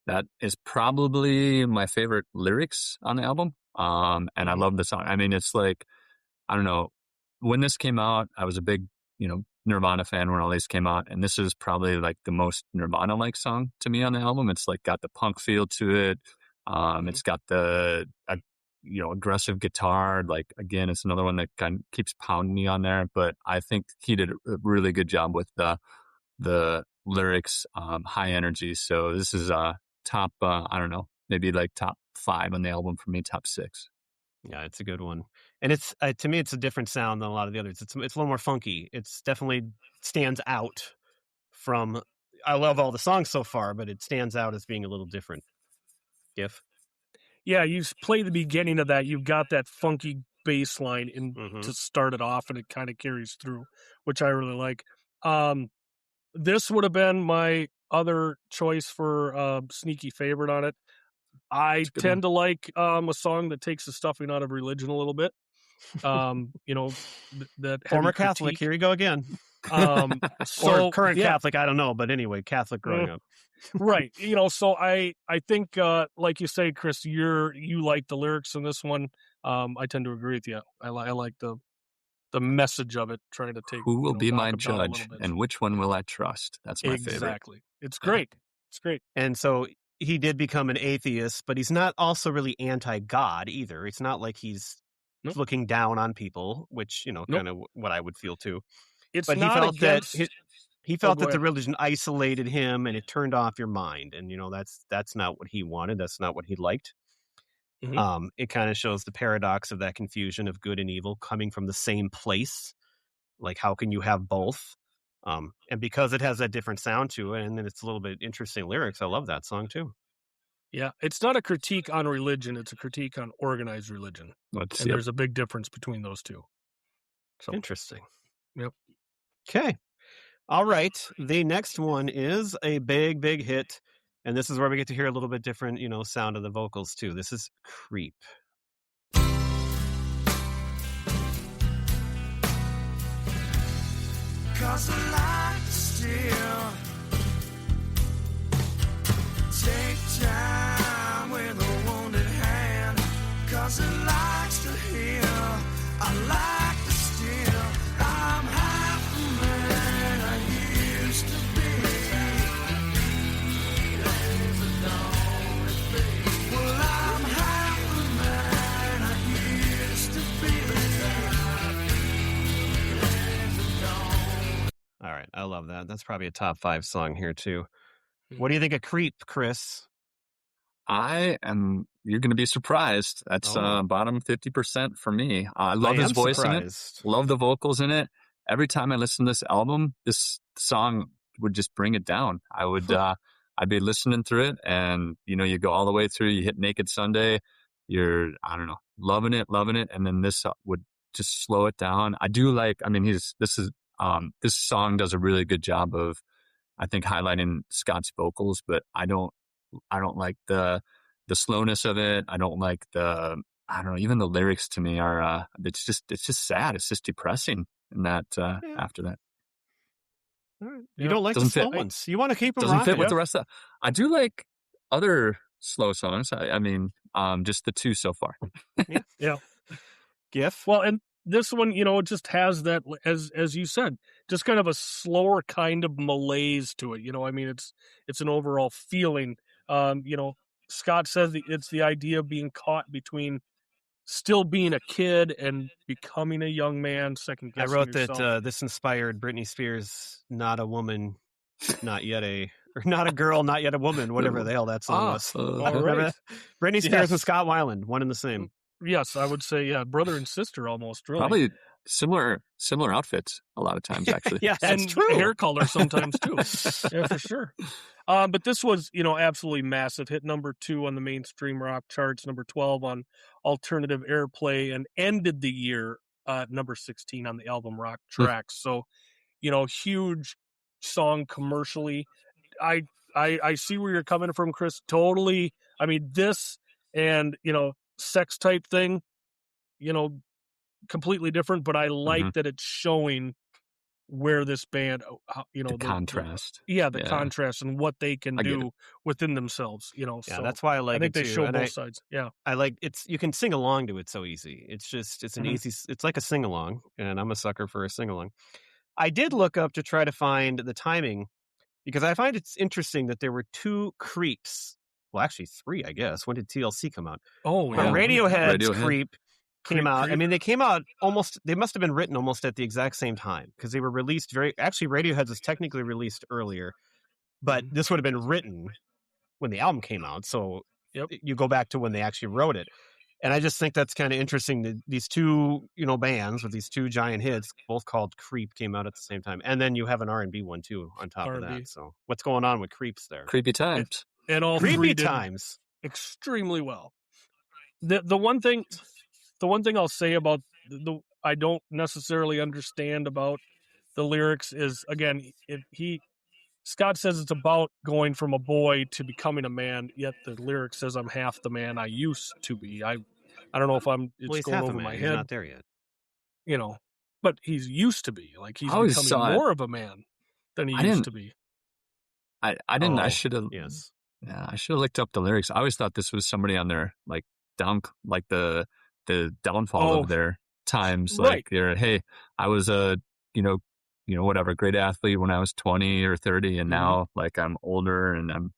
That is probably my favorite lyrics on the album. And I love the song. I mean, it's like, I don't know, when this came out, I was a big, Nirvana fan when all these came out. And this is probably like the most Nirvana-like song to me on the album. It's like got the punk feel to it. It's got the, aggressive guitar. Like, again, it's another one that kind of keeps pounding me on there. But I think he did a really good job with the lyrics, high energy. So this is top, I don't know, maybe like top 5 on the album for me, top 6. Yeah, it's a good one. And it's to me, it's a different sound than a lot of the others. It's a little more funky. It's definitely stands out from, I love all the songs so far, but it stands out as being a little different. Giff? Yeah, you play the beginning of that. You've got that funky bass line to start it off, and it kind of carries through, which I really like. This would have been my other choice for sneaky favorite on it. I tend to like a song that takes the stuffing out of religion a little bit. That former Catholic. Here we go again. Or current Catholic. I don't know, but anyway, Catholic growing up. Right. So I think, like you say, Chris, you like the lyrics in this one. I tend to agree with you. I like the the message of it, trying to take Who will be knock my them down a little judge, bit. and which one will I trust? That's my favorite. Exactly. It's great. It's great. And so he did become an atheist, but he's not also really anti-God either. It's not like he's Nope. looking down on people, which, Nope. kind of what I would feel too. It's But he not felt against. that he felt go that the ahead. religion isolated him and it turned off your mind. And that's not what he wanted. That's not what he liked. Mhm. It kind of shows the paradox of that confusion of good and evil coming from the same place. Like, how can you have both? And because it has that different sound to it, and then it's a little bit interesting lyrics, I love that song too. Yeah, it's not a critique on religion; it's a critique on organized religion, Let's and see. there's a big difference between those two. So, Interesting. yep. Okay. All right. The next one is a big, big hit. And this is where we get to hear a little bit different, sound of the vocals too. This is Creep. Cause I like to steal. Take time with a wounded hand. Cause it likes to heal. I like to steal. I'm half the man I used to be. Well, I'm half the man I used to be. All right. I love that. That's probably a top 5 song here too. What do you think of Creep, Chris? You're going to be surprised. That's Oh. bottom 50% for me. I love his am voice surprised. in it. Love the vocals in it. Every time I listen to this album, this song would just bring it down. I would, I'd be listening through it, and you go all the way through. You hit Naked Sunday. You're, I don't know, loving it, and then this would just slow it down. I do like. I mean, this song does a really good job of, I think, highlighting Scott's vocals, but I don't like the slowness of it. I don't like I don't know, even the lyrics to me are, it's just sad. It's just depressing. And that, after that, All right. Yeah. You don't like the Doesn't slow fit. ones. You want to keep them doesn't rocking. fit with the rest of, I do like other slow songs. I mean, just the 2 so far. Yeah. GIF. Well, and this one, it just has that, as you said, just kind of a slower kind of malaise to it. I mean, it's an overall feeling. Scott says it's the idea of being caught between still being a kid and becoming a young man, second I guessing wrote yourself. that this inspired Britney Spears' Not a Woman, Not Yet a... Or Not a Girl, Not Yet a Woman, whatever the hell that song was. all Remember right. that? Britney Spears and Yes. Scott Weiland, one and the same. Yes, I would say, yeah, brother and sister almost, really. Probably similar outfits a lot of times, actually. Yeah, that's and true. hair color sometimes too. Yeah, for sure. But this was, absolutely massive. Hit number 2 on the mainstream rock charts, number 12 on alternative airplay, and ended the year number 16 on the album rock tracks. So, huge song commercially. I see where you're coming from, Chris. Totally. I mean, this and sex type thing, completely different. But I like that it's showing where this band, the contrast. the contrast and what they can do it. within themselves. Yeah, so that's why I like I think it they too. show And both sides. Yeah, I like you can sing along to it so easy. It's an easy, it's like a sing along, and I'm a sucker for a sing along. I did look up to try to find the timing because I find it's interesting that there were 2 Creeps. Well, actually 3, I guess. When did TLC come out? Oh, yeah. Radiohead's Creep came Creep, out. Creep. I mean, they came out they must have been written almost at the exact same time because they were released actually Radiohead's was technically released earlier, but this would have been written when the album came out. So you go back to when they actually wrote it. And I just think that's kind of interesting that these 2, bands with these 2 giant hits, both called Creep, came out at the same time. And then you have an R&B one too on top of that. So what's going on with Creeps there? Creepy times. And all Creepy 3 did times. extremely well. The one thing I'll say about I don't necessarily understand about the lyrics is, again, Scott says it's about going from a boy to becoming a man, yet the lyric says I'm half the man I used to be. I don't know if it's going over my He's head. not there yet. But he's used to be. Like, he's I always becoming saw more of a man than he used to be. I didn't. I Oh, should have. Yes. Yeah, I should have looked up the lyrics. I always thought this was somebody on their the downfall of their times. Right. Like hey, I was a, whatever, great athlete when I was 20 or 30. And now like I'm older and I'm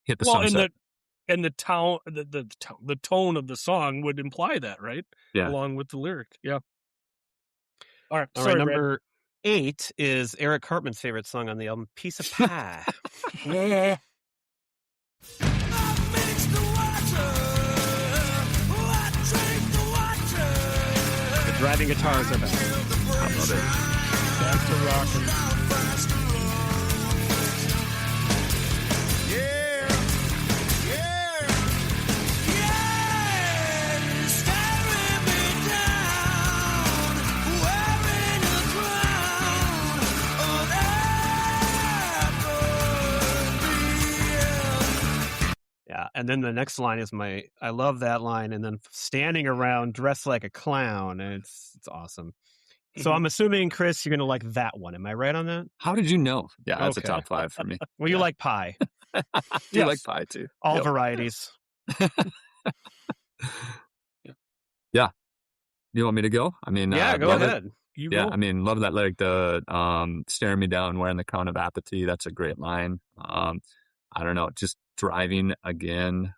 hit the sunset. And the tone of the song would imply that, right? Yeah. Along with the lyric. Yeah. All right. All Sorry, right, Red. number 8 is Eric Cartman's favorite song on the album, Piece of Pie. I mix the water. I drink the water. The driving guitars are back. I love it. Back to rocking. Yeah, yeah, yeah. Staring me down, wearing a crown of apathy. Yeah, and then the next line is I love that line, and then standing around dressed like a clown, and it's awesome. So I'm assuming, Chris, you're going to like that one. Am I right on that? How did you know? Yeah, that's Okay. a top 5 for me. Well, you like pie. Do you like pie too? All Yep. varieties. Yeah. You want me to go? I mean, Yeah, go love it. ahead. You Yeah, go. I mean, love that lyric, the staring me down, wearing the crown of apathy. That's a great line. I don't know, just driving again.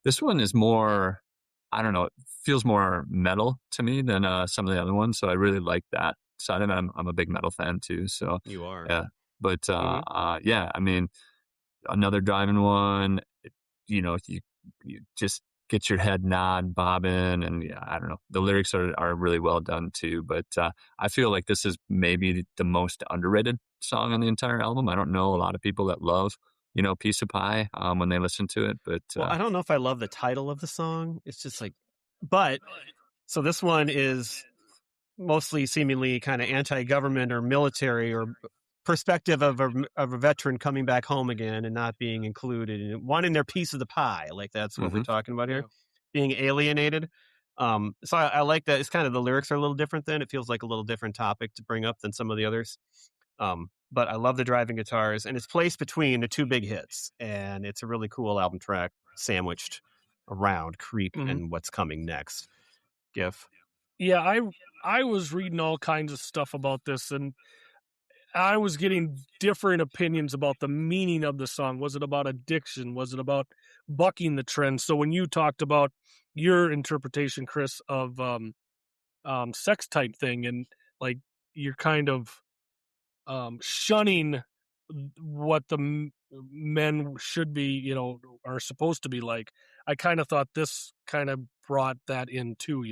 This one is more, I don't know, it feels more metal to me than some of the other ones. So I really like that side of it. I'm a big metal fan too. So You are. yeah, but yeah, I mean, another driving one. You just get your head nod, bobbing, and yeah, I don't know. The lyrics are really well done too. But I feel like this is maybe the most underrated song on the entire album. I don't know a lot of people that love, Piece of Pie when they listen to it. But Well, I don't know if I love the title of the song. It's just like, but so this one is mostly seemingly kind of anti-government or military or perspective of a veteran coming back home again and not being included and wanting their piece of the pie. Like that's what we're talking about here, being alienated. So I like that. It's kind of the lyrics are a little different then. It feels like a little different topic to bring up than some of the others. But I love the driving guitars, and it's placed between the two big hits, and it's a really cool album track sandwiched around Creep and what's coming next. GIF. Yeah, I was reading all kinds of stuff about this, and I was getting different opinions about the meaning of the song. Was it about addiction? Was it about bucking the trend? So when you talked about your interpretation, Chris, of sex type thing, and like you're kind of shunning what the men should be, are supposed to be like. I kind of thought this kind of brought that in too,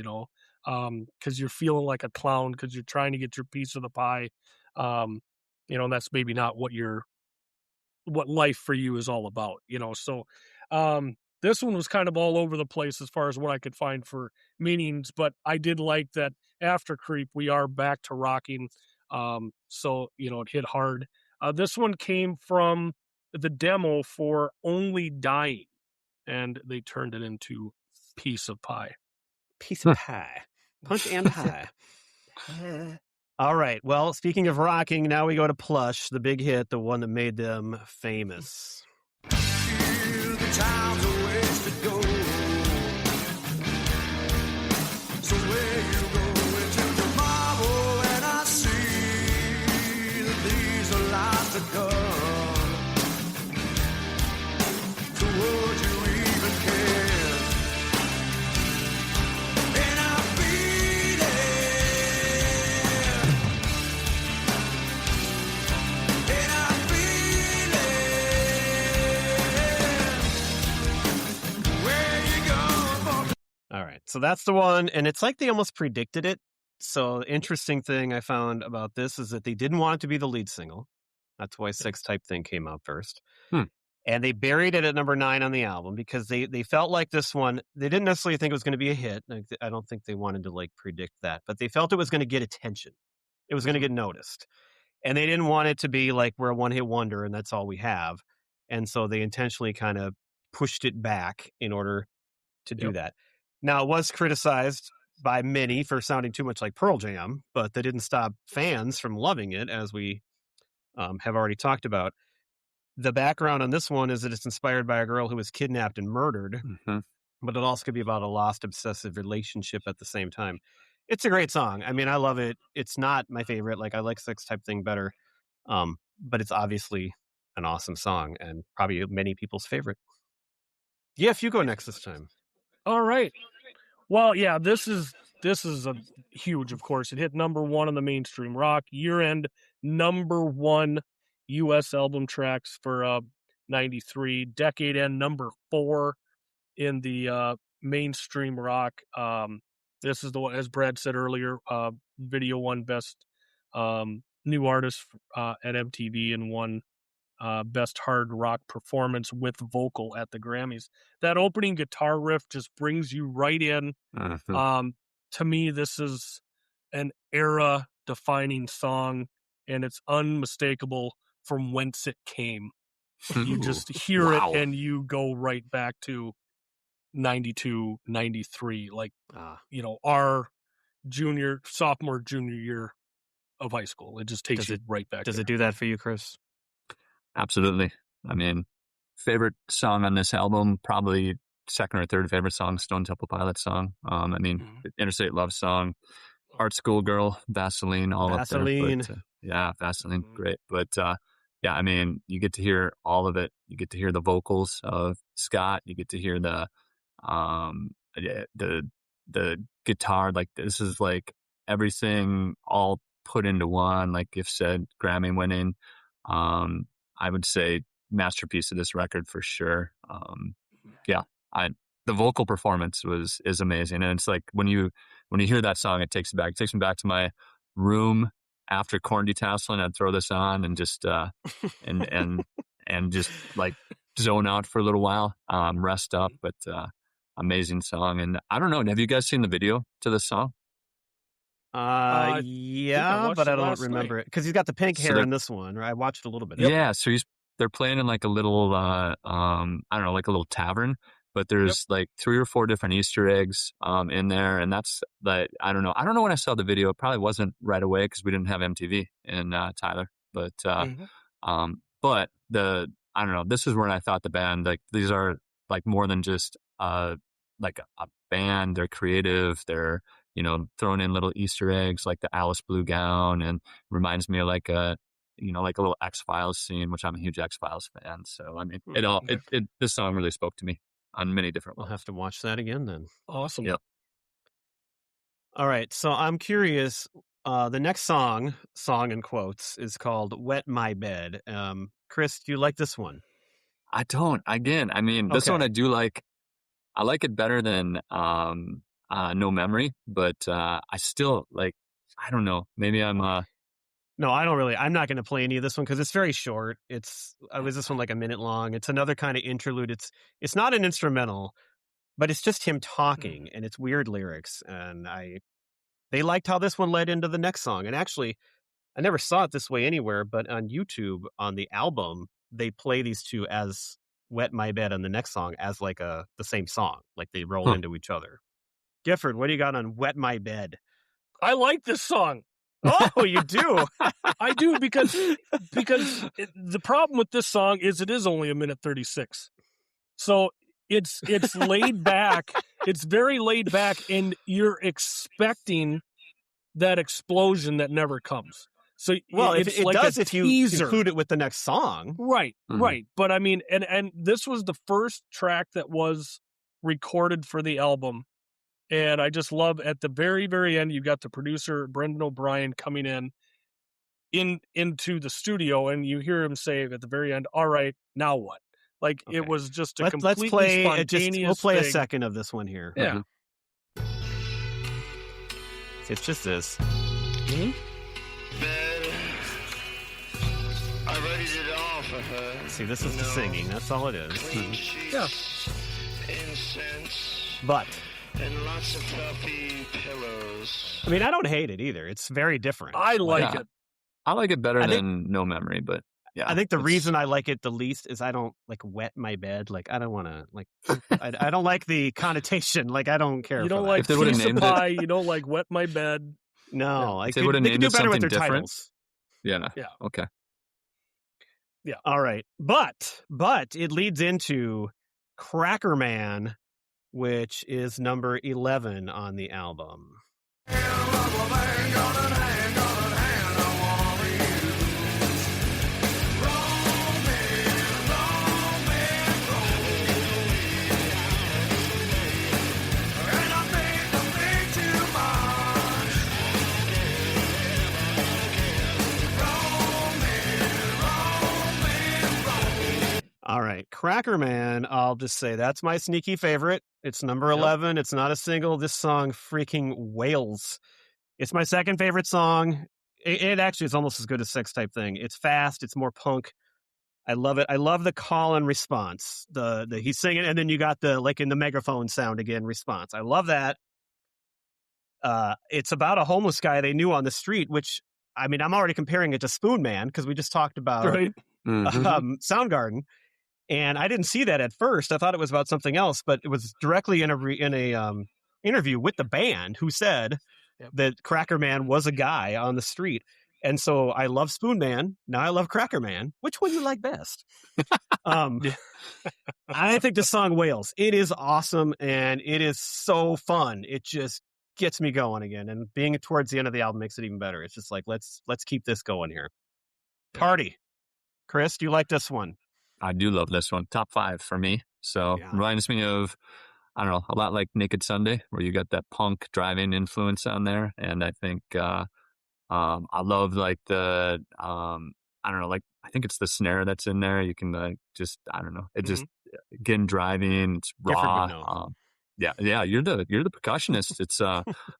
because you're feeling like a clown because you're trying to get your piece of the pie. And that's maybe not what life for you is all about, So this one was kind of all over the place as far as what I could find for meanings, but I did like that after Creep, we are back to rocking. So, it hit hard. This one came from the demo for Only Dying, and they turned it into Piece of Pie. Piece of pie. Punch and pie. All right. Well, speaking of rocking, now we go to Plush, the big hit, the one that made them famous. Here the time's a ways to go. So where you go into tomorrow, and I see that these are lies to come. So would you even care? And I feel it. And I feel it. Where you going, boy? All right. So that's the one. And it's like they almost predicted it. So the interesting thing I found about this is that they didn't want it to be the lead single. That's why Sex Type Thing came out first. And they buried it at number 9 on the album because they felt like this one, they didn't necessarily think it was going to be a hit. Like, I don't think they wanted to predict that, but they felt it was going to get attention. It was going to get noticed. And they didn't want it to be like we're a one-hit wonder and that's all we have. And so they intentionally kind of pushed it back in order to do that. Now, it was criticized by many for sounding too much like Pearl Jam, but that didn't stop fans from loving it, as we have already talked about. The background on this one is that it's inspired by a girl who was kidnapped and murdered but it also could be about a lost obsessive relationship at the same time. It's a great song. I mean, I love it. It's not my favorite. Like, I like Sex Type Thing better. But it's obviously an awesome song and probably many people's favorite. Yeah, if you go next this time. All right. Well, yeah, this is a huge, of course. It hit number 1 on the mainstream rock year-end number 1 U.S. album tracks for 93. Decade end number 4 in the mainstream rock. This is the one, as Brad said earlier, video won best new artist at MTV and won best hard rock performance with vocal at the Grammys. That opening guitar riff just brings you right in. To me, this is an era defining song, and it's unmistakable from whence it came. You just hear it and you go right back to 92, 93, like, our sophomore, junior year of high school. It just takes you right back. Does it do that for you, Chris? Absolutely. I mean, favorite song on this album, probably second or third favorite song, Stone Temple Pilots song. I mean, Interstate Love Song, Art School Girl, Vaseline, all Vaseline. up there. But, yeah, Vaseline, great. But yeah, I mean, you get to hear all of it. You get to hear the vocals of Scott. You get to hear the guitar. Like, this is like everything all put into one. Like Gift said, Grammy winning. I would say masterpiece of this record for sure. Yeah, the vocal performance is amazing, and it's like when you hear that song, it takes me back to my room after corn detasseling. I'd throw this on and just and just like zone out for a little while, rest up. But amazing song, and I don't know. Have you guys seen the video to this song? Yeah, but I don't remember it because he's got the pink hair in this one. Right? I watched a little bit. Yeah, so they're playing in like a little I don't know, like a little tavern, but there's like 3 or 4 different Easter eggs in there, and that's like I don't know when I saw the video. It probably wasn't right away because we didn't have MTV in Tyler, but but I don't know. This is when I thought the band, like, these are like more than just like a band. They're creative. They're throwing in little Easter eggs like the Alice Blue gown, and reminds me of like a like a little X-Files scene, which I'm a huge X-Files fan. So I mean, this song really spoke to me on many different levels. We'll have to watch that again then. Awesome. Yep. All right, so I'm curious. The next song in quotes, is called "Wet My Bed." Chris, do you like this one? I don't. Again, I mean, this one I do like. I like it better than No Memory, but I still like. I don't know. Maybe I'm. No, I don't really. I'm not going to play any of this one because it's very short. Was this one like a minute long? It's another kind of interlude. It's not an instrumental, but it's just him talking, and it's weird lyrics. And they liked how this one led into the next song. And actually, I never saw it this way anywhere, but on YouTube, on the album, they play these two as "Wet My Bed" and the next song as like the same song, like they roll into each other. Gifford, what do you got on "Wet My Bed"? I like this song. Oh, you do? I do because the problem with this song is it is only 1:36. So it's laid back. It's very laid back, and you're expecting that explosion that never comes. So it like does a if you teaser. include it with the next song. Right, right. But I mean, and this was the first track that was recorded for the album. And I just love at the very, very end, you got the producer, Brendan O'Brien, coming into the studio, and you hear him say at the very end, "All right, now what?" Like, it was just a completely spontaneous We'll play thing. a second of this one here. Yeah. It's just this. I readied it all for her. See, this is the singing. That's all it is. Yeah. Incense But and lots of fluffy pillows. I mean, I don't hate it either. It's very different. I like it. I like it better than No Memory, but yeah. I think the reason I like it the least is I don't like wet my bed. Like, I don't want to like. I don't like the connotation. Like, I don't care. You don't for like that. piece of pie. You don't like wet my bed. No, like they would have they named could it do better with something their different. titles. Yeah. No. Yeah. Okay. Yeah. All right, but it leads into Cracker Man which is number 11 on the album. All right, Cracker Man, I'll just say that's my sneaky favorite. It's number 11. It's not a single. This song freaking wails. It's my second favorite song. It actually is almost as good as Sex Type Thing. It's fast. It's more punk. I love it. I love the call and response. The he's singing, and then you got the like in the megaphone sound again response. I love that. It's about a homeless guy they knew on the street, which I mean, I'm already comparing it to Spoon Man because we just talked about Soundgarden. And I didn't see that at first. I thought it was about something else, but it was directly in a interview with the band who said that Cracker Man was a guy on the street. And so I love Spoon Man. Now I love Cracker Man. Which one you like best? I think the song wails. It is awesome and it is so fun. It just gets me going again. And being towards the end of the album makes it even better. It's just like let's keep this going here. Party. Chris, do you like this one? I do love this one. Top 5 for me. So reminds me of, I don't know, a lot like Naked Sunday, where you got that punk drive-in influence on there. And I think I love like the, I don't know, like I think it's the snare that's in there. You can like just, I don't know, it just, again, driving, it's raw. Yeah, you're the percussionist. It's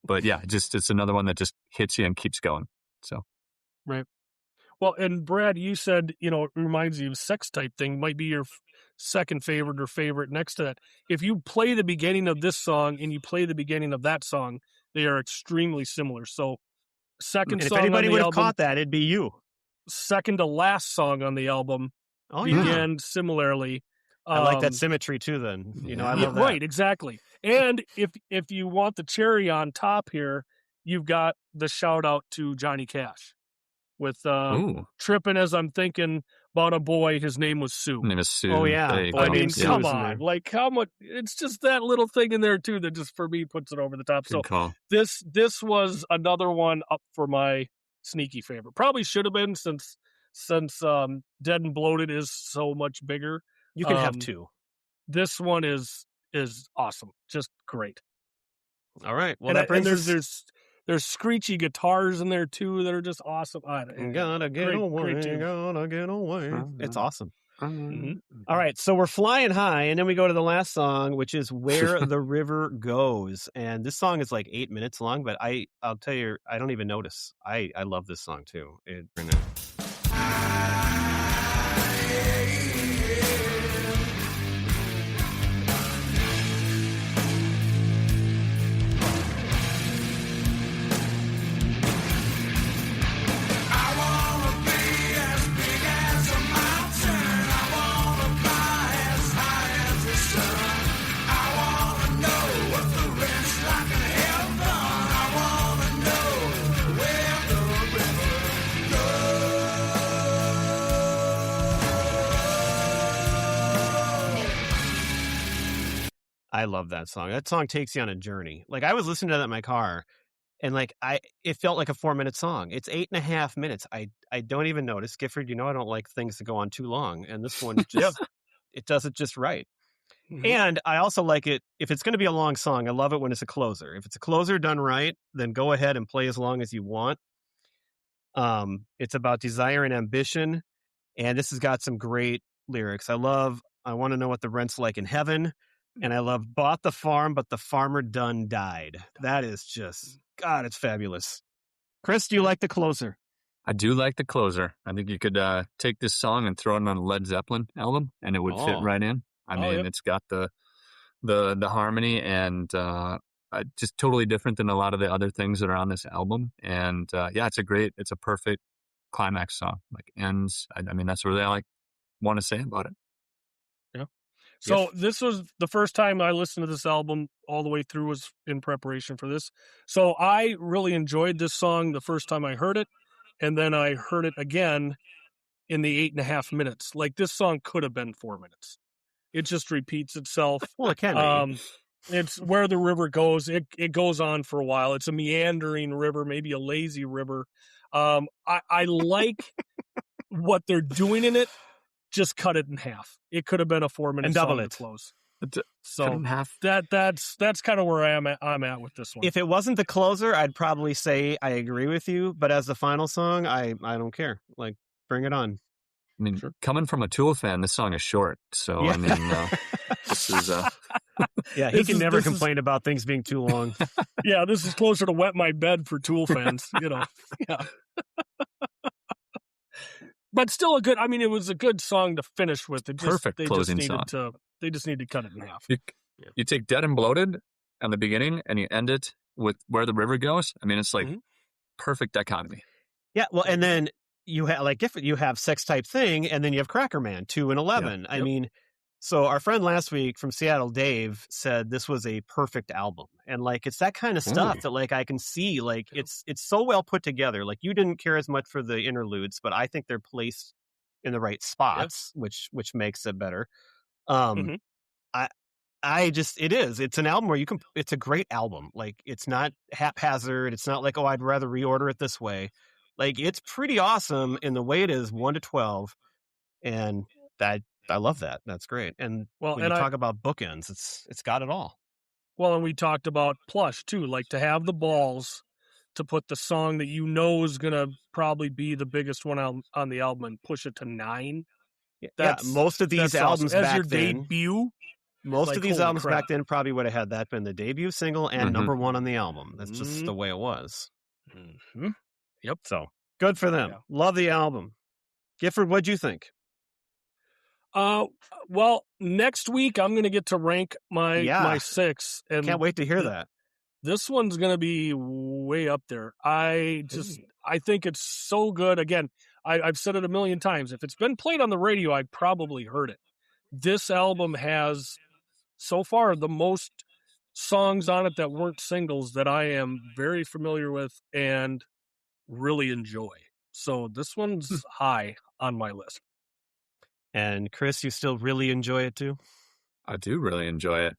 but yeah, it's another one that just hits you and keeps going. So right. Well, and Brad, you said, it reminds you of Sex Type Thing, might be your second favorite or favorite next to that. If you play the beginning of this song and you play the beginning of that song, they are extremely similar. So second and song if anybody would have caught that, it'd be you. Second to last song on the album began similarly. I like that symmetry too then. I love that. Right, exactly. And if you want the cherry on top here, you've got the shout out to Johnny Cash. With tripping as I'm thinking about a boy, his name was Sue. Name is Sue. Oh yeah, I mean, come on, like how much? It's just that little thing in there too that just for me puts it over the top. Good call. This was another one up for my sneaky favorite. Probably should have been since Dead and Bloated is so much bigger. You can have 2. This one is awesome, just great. All right, well that brings us. There's screechy guitars in there too that are just awesome. Gotta get away. It's awesome. Mm-hmm. All right, so we're flying high, and then we go to the last song, which is Where the River Goes. And this song is like 8 minutes long, but I'll tell you, I don't even notice. I love this song too. I love that song. That song takes you on a journey. Like I was listening to that in my car and like it felt like a 4-minute song. It's 8.5 minutes. I don't even notice. Gifford, I don't like things that go on too long. And this one just, it does it just right. Mm-hmm. And I also like it, if it's going to be a long song, I love it when it's a closer. If it's a closer done right, then go ahead and play as long as you want. It's about desire and ambition. And this has got some great lyrics. I want to know what the rent's like in heaven. And I love bought the farm, but the farmer done died. That is just, God, it's fabulous. Chris, do you like the closer? I do like the closer. I think you could take this song and throw it on a Led Zeppelin album, and it would fit right in. I mean, it's got the harmony and just totally different than a lot of the other things that are on this album. And it's a perfect climax song. Like ends. I mean, that's really all I want to say about it. Yeah. So this was the first time I listened to this album all the way through was in preparation for this. So I really enjoyed this song the first time I heard it. And then I heard it again in the 8.5 minutes. Like this song could have been 4 minutes. It just repeats itself. Well, it can be. It's Where the River Goes. It goes on for a while. It's a meandering river, maybe a lazy river. I like what they're doing in it. Just cut it in half. It could have been a 4-minute And double song it. to close. Cut So in half. that's kind of where I'm at with this one. If it wasn't the closer, I'd probably say I agree with you. But as the final song, I don't care. Like, bring it on. I mean, coming from a Tool fan, this song is short. So, Yeah. I mean, this is... Yeah, he This can is- never this is- complain about things being too long. Yeah, this is closer to Wet My Bed for Tool fans, you know. Yeah. But still a good, I mean, it was a good song to finish with. It just, Perfect they closing just needed song. they just need to cut it in half. You take Dead and Bloated at the beginning and you end it with Where the River Goes. I mean, it's like perfect dichotomy. Yeah, well, and then you have you have Sex Type Thing, and then you have Cracker Man 2 and 11. I mean, so our friend last week from Seattle, Dave, said this was a perfect album, and like it's that kind of stuff that like I can see like it's so well put together. Like you didn't care as much for the interludes, but I think they're placed in the right spots, which makes it better. It's an album where it's a great album. Like it's not haphazard. It's not like, oh, I'd rather reorder it this way. Like it's pretty awesome in the way it is 1 to 12. And I love that. That's great. And when you talk about bookends, it's got it all. Well, and we talked about Plush too, like to have the balls to put the song that you know is going to probably be the biggest one on the album and push it to 9. Most of these albums awesome. As back your then, debut. Most of these holy albums crap. back then probably would have had that been the debut single and number 1 on the album. That's just the way it was. Yep. So good for them. Yeah. Love the album. Gifford, what'd you think? Well, next week I'm going to get to rank my 6. And Can't wait to hear that. This one's going to be way up there. I think it's so good. Again, I've said it a million times. If it's been played on the radio, I've probably heard it. This album has, so far, the most songs on it that weren't singles that I am very familiar with and really enjoy. So this one's high on my list. And Chris, you still really enjoy it too? I do really enjoy it.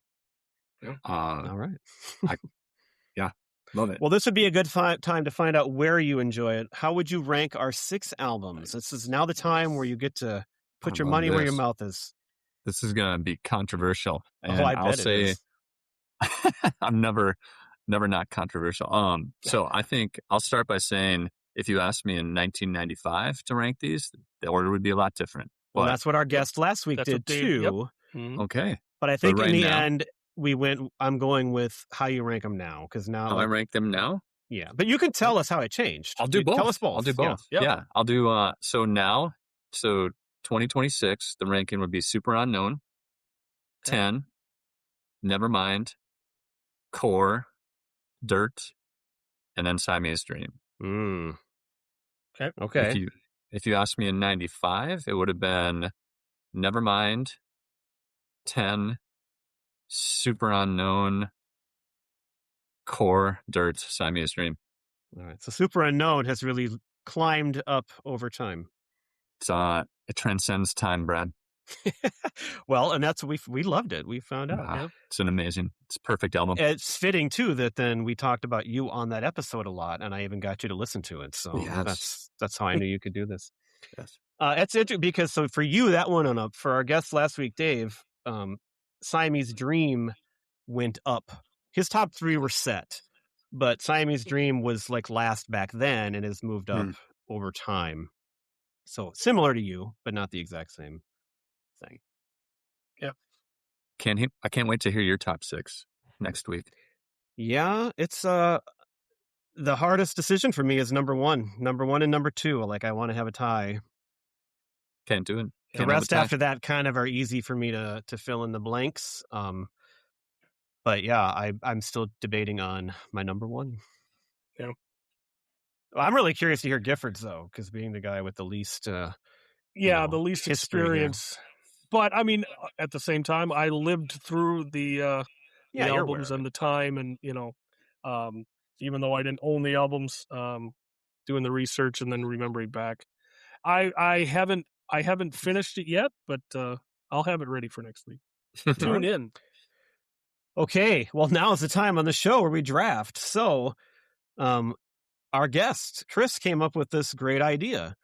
Yeah. All right. Love it. Well, this would be a good time to find out where you enjoy it. How would you rank our 6 albums? This is now the time where you get to put your money where your mouth is. This is going to be controversial. And I I'll bet say, it is. I'm never not controversial. So I think I'll start by saying, if you asked me in 1995 to rank these, the order would be a lot different. Well, that's what our guest last week did too. Okay. But I think right in the now, end, I'm going with how you rank them now. Because now how I rank them now? Yeah. But you can tell us how it changed. I'll do both. Tell us both. I'll do both. Yeah. I'll do, so 2026, the ranking would be Super Unknown, 10, Nevermind, Core, Dirt, and then Siamese Dream. Okay. If you asked me in 95, it would have been Nevermind, 10, Super Unknown, Core, Dirt, Siamese Dream. All right. So Super Unknown has really climbed up over time. It transcends time, Brad. Well, and that's we loved it. We found out. It's it's a perfect album. It's fitting too that then we talked about you on that episode a lot, and I even got you to listen to it. So that's how I knew you could do this. Yes. It's interesting because for you that went on up. For our guest last week, Dave, Siamese Dream went up. His top 3 were set, but Siamese Dream was like last back then and has moved up over time. So similar to you, but not the exact same thing. Yeah. I can't wait to hear your top 6 next week. Yeah, it's the hardest decision for me is number 1 and number 2. Like I want to have a tie. Can't do it. The rest after that kind of are easy for me to fill in the blanks. But yeah, I'm still debating on my number 1. Yeah. I'm really curious to hear Gifford's though, because being the guy with the least, the least experience. But I mean, at the same time, I lived through the albums and the time, and even though I didn't own the albums, doing the research and then remembering back, I haven't finished it yet, but I'll have it ready for next week. Tune in. Okay, well, now is the time on the show where we draft. So, our guest, Chris, came up with this great idea.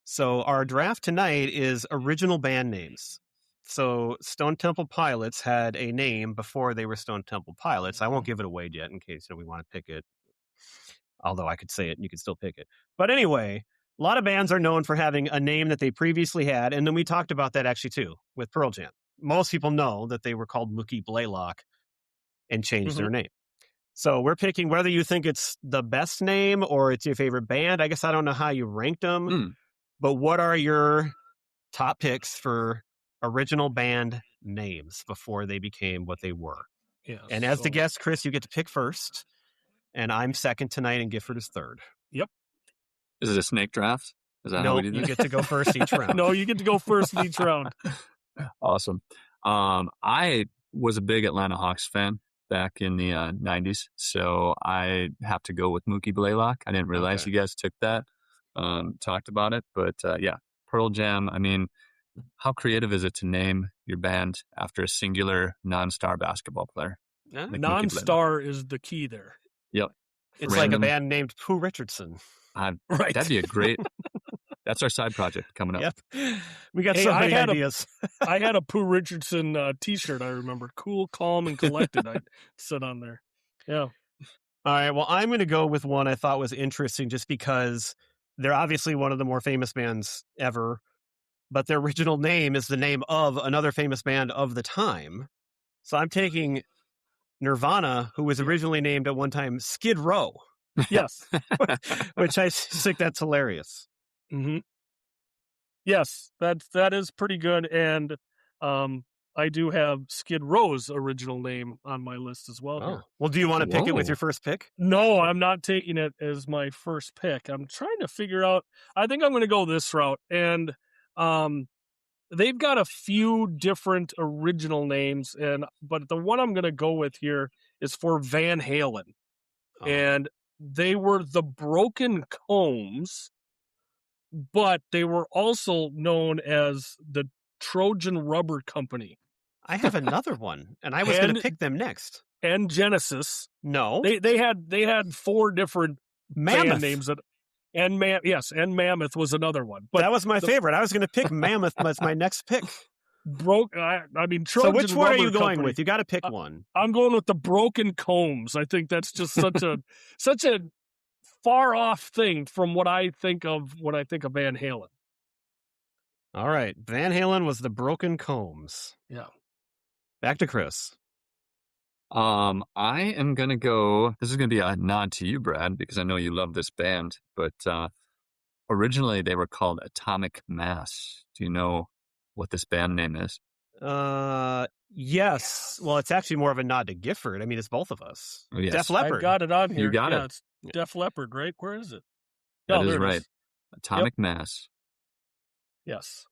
So, our draft tonight is original band names. So, Stone Temple Pilots had a name before they were Stone Temple Pilots. I won't give it away yet in case we want to pick it. Although I could say it and you could still pick it. But anyway, a lot of bands are known for having a name that they previously had. And then we talked about that actually too with Pearl Jam. Most people know that they were called Mookie Blaylock and changed their name. So we're picking whether you think it's the best name or it's your favorite band. I guess I don't know how you ranked them, but what are your top picks for original band names before they became what they were? Yes. And as the guest, Chris, you get to pick first. And I'm second tonight, and Gifford is third. Yep. Is it a snake draft? Is that how No, we do this? you get to go first each round. No, you get to go first in each round. Awesome. I was a big Atlanta Hawks fan back in the 90s, so I have to go with Mookie Blaylock. I didn't realize you guys took that, talked about it, but yeah, Pearl Jam. I mean, how creative is it to name your band after a singular non-star basketball player? Yeah. Like Non-star is the key there. Yep. It's like a band named Pooh Richardson. Right. That'd be a great. That's our side project coming up. Yep. We got so many ideas. I had a Pooh Richardson T-shirt. I remember, cool, calm, and collected. I sit on there. Yeah. All right. Well, I'm going to go with one I thought was interesting, just because they're obviously one of the more famous bands ever, but their original name is the name of another famous band of the time. So I'm taking Nirvana, who was originally named at one time Skid Row. Yes. Which I think that's hilarious. Mm-hmm. Yes, that is pretty good. And I do have Skid Row's original name on my list as well. Here. Well, do you want to pick it with your first pick? No, I'm not taking it as my first pick. I'm trying to figure out. I think I'm going to go this route. And they've got a few different original names, but the one I'm going to go with here is for Van Halen. Oh. And they were the Broken Combs, but they were also known as the Trojan Rubber Company. I have another one, and I was going to pick them next. And Genesis. No. They had four different band names and Mammoth was another one. But that was my favorite. I was going to pick Mammoth as my next pick. Trojan so which one Rubber are you going Company. with? You got to pick one. I'm going with the Broken Combs. I think that's just such a far off thing from what I think of when I think of Van Halen. All right. Van Halen was the Broken Combs. Yeah. Back to Chris. I am going to go, this is going to be a nod to you, Brad, because I know you love this band, but originally they were called Atomic Mass. Do you know what this band name is? Yes. Well, it's actually more of a nod to Gifford. I mean, it's both of us. Oh, yes. Def Leppard. I got it on here. You got it. It's Def Leppard, right? Where is it? That is right. Atomic Mass. Yes.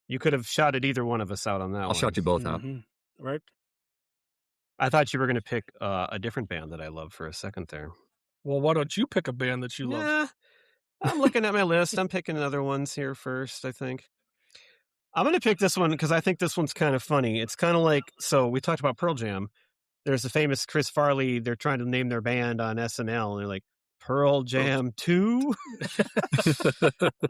You could have shouted either one of us out on that one. I'll shout you both out. Right. I thought you were going to pick a different band that I love for a second there. Well, why don't you pick a band that you love? I'm looking at my list. I'm picking other ones here first, I think. I'm going to pick this one because I think this one's kind of funny. It's kind of like, so we talked about Pearl Jam. There's the famous Chris Farley. They're trying to name their band on SNL, and they're like, Pearl Jam 2?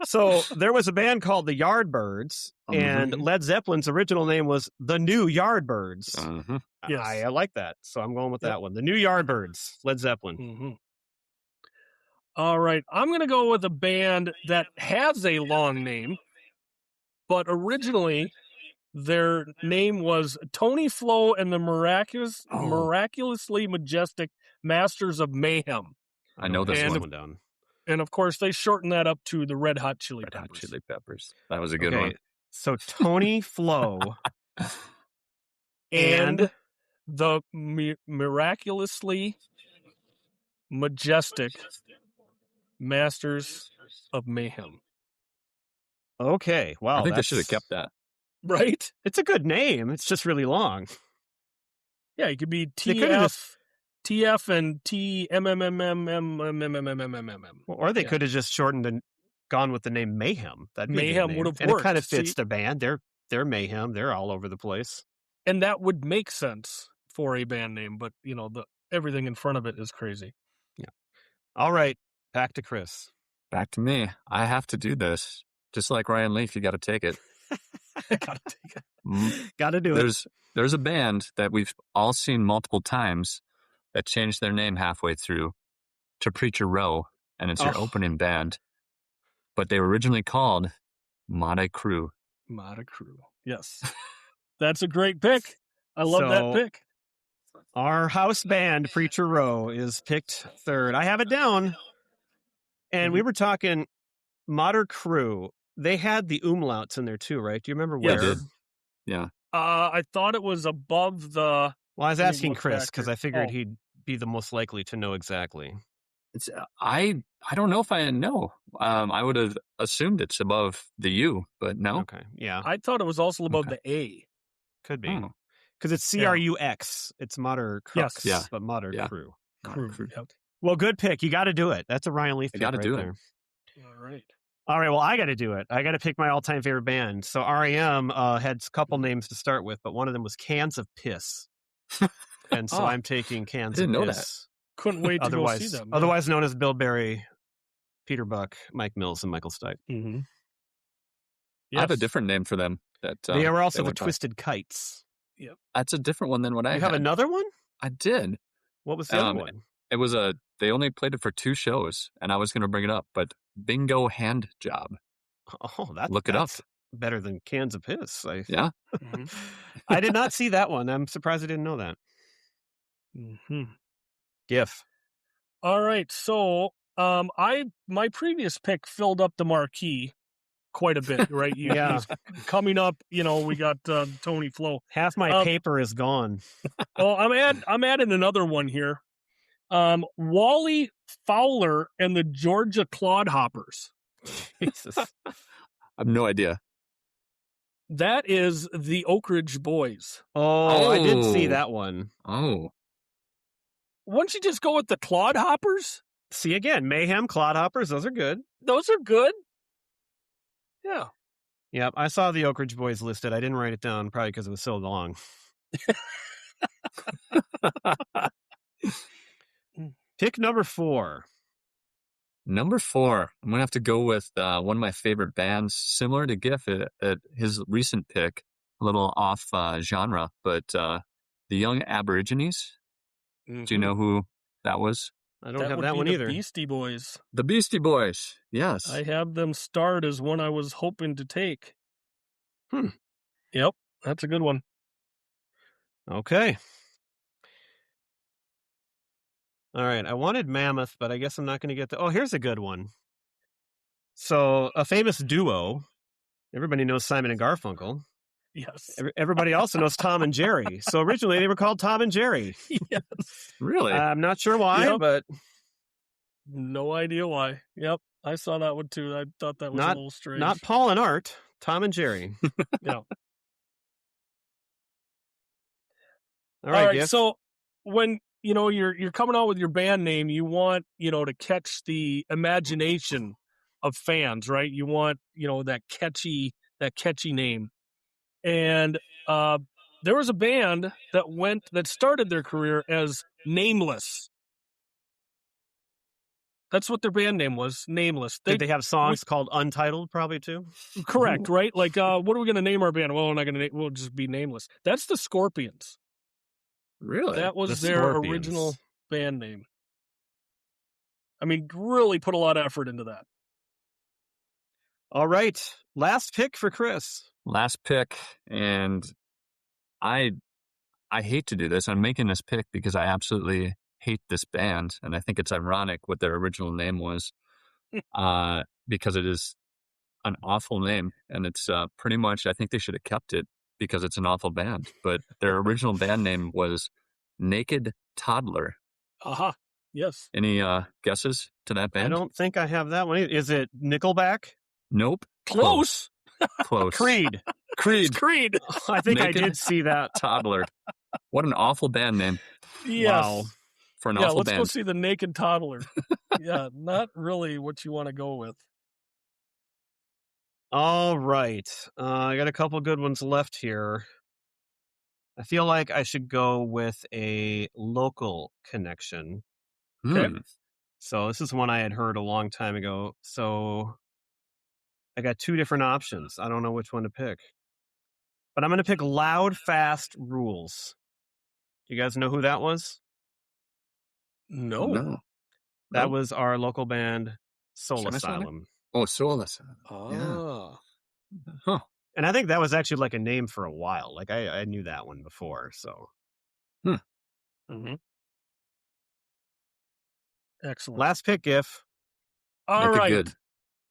So there was a band called the Yardbirds, and Led Zeppelin's original name was the New Yardbirds. Yes. I like that, so I'm going with that one. The New Yardbirds, Led Zeppelin. All right. I'm going to go with a band that has a long name, but originally their name was Tony Flo and the Miraculously Majestic Masters of Mayhem. I know this one down. And of course, they shortened that up to the Red Hot Chili Peppers. That was a good one. So Tony Flo and the Miraculously Majestic Masters of Mayhem. Okay, wow. I think they should have kept that. Right? It's a good name. It's just really long. Yeah, it could be TF and TMMMMMMMMMMMM. Or they could have just shortened and gone with the name Mayhem. Mayhem would have worked. And it kind of fits the band. They're Mayhem. They're all over the place. And that would make sense for a band name, but everything in front of it is crazy. Yeah. All right, back to Chris. Back to me. I have to do this. Just like Ryan Leaf, you got to take it. Gotta take it. Got to do it. There's a band that we've all seen multiple times that changed their name halfway through to Preacher Row, and it's your opening band. But they were originally called Motley Crue. Motley Crue. Yes. That's a great pick. I love that pick. Our house band, Preacher Row, is picked third. I have it down. And we were talking Motley Crue. They had the umlauts in there too, right? Do you remember where? They did. Yeah. I thought it was above the... Well, I was asking Chris because I figured he'd be the most likely to know exactly. It's I don't know if I know. I would have assumed it's above the U, but no. Okay, yeah. I thought it was also above the A. Could be. Because it's CRUX. It's Motter Crux, but Motter Crew. Crew. Yep. Well, good pick. You got to do it. That's a Ryan Leaf pick. I got to do there. it. All right. Well, I got to do it. I got to pick my all-time favorite band. So REM had a couple names to start with, but one of them was Cans of Piss. And so I'm taking Cans of Piss. I didn't know that. Couldn't wait to go see them. Otherwise known as Bill Berry, Peter Buck, Mike Mills, and Michael Stipe. Mm-hmm. Yes. I have a different name for them. They were also the Twisted Kites. Yep. That's a different one than what I had. You have another one? I did. What was the other one? It was they only played it for 2 shows, and I was going to bring it up, but Bingo Hand Job. Oh, Look it up. Better than Cans of Piss. Yeah. I did not see that one. I'm surprised I didn't know that. Mm-hmm. GIF. All right. So my previous pick filled up the marquee quite a bit, right? He's coming up, we got Tony Flo. Half my paper is gone. Well, I'm adding another one here. Wally Fowler and the Georgia Clodhoppers. Jesus. I have no idea. That is the Oak Ridge Boys. Oh, I did see that one. Oh. Wouldn't you just go with the Clodhoppers? See, again, Mayhem, Clodhoppers, those are good. Those are good. Yeah. Yep, I saw the Oak Ridge Boys listed. I didn't write it down, probably because it was so long. Pick number 4. Number 4, I'm going to have to go with one of my favorite bands, similar to GIF at his recent pick, a little off genre, but the Young Aborigines. Mm-hmm. Do you know who that was? I don't have that one either. The Beastie Boys. The Beastie Boys, yes. I have them starred as one I was hoping to take. Yep, that's a good one. Okay. All right, I wanted Mammoth, but I guess I'm not going to get the... Oh, here's a good one. So, a famous duo. Everybody knows Simon and Garfunkel. Yes. Everybody also knows Tom and Jerry. So, originally, they were called Tom and Jerry. Yes. Really? I'm not sure why, but... No idea why. Yep, I saw that one, too. I thought that was a little strange. Not Paul and Art, Tom and Jerry. Yeah. All right, Gift. So, when... you're coming out with your band name, you want, to catch the imagination of fans, right? You want, that catchy name. And there was a band that started their career as Nameless. That's what their band name was, Nameless. Did they have songs called Untitled, probably, too? Correct, right? Like, what are we going to name our band? Well, we're not going to we'll just be Nameless. That's the Scorpions. Really? That was their original band name. I mean, really put a lot of effort into that. All right. Last pick for Chris. Last pick. And I hate to do this. I'm making this pick because I absolutely hate this band. And I think it's ironic what their original name was. Because it is an awful name. And it's pretty much, I think they should have kept it, because it's an awful band, but their original band name was Naked Toddler. Aha, yes. Any guesses to that band? I don't think I have that one either. Is it Nickelback? Nope. Close. Close. Creed. Creed. I think Naked I did see that. Toddler. What an awful band name. Yes. Wow. For an awful band. Let's go see the Naked Toddler. Yeah, not really what you want to go with. All right. I got a couple good ones left here. I feel like I should go with a local connection. Okay. So this is one I had heard a long time ago. So I got two different options. I don't know which one to pick. But I'm going to pick Loud Fast Rules. You guys know who that was? No. That Nope. was our local band, Soul Should I say it? Asylum. Oh, Soul Asylum. Ah. Huh. And I think that was actually like a name for a while. Like I knew that one before. So Mm-hmm. Excellent. last pick, GIF. All Make it right.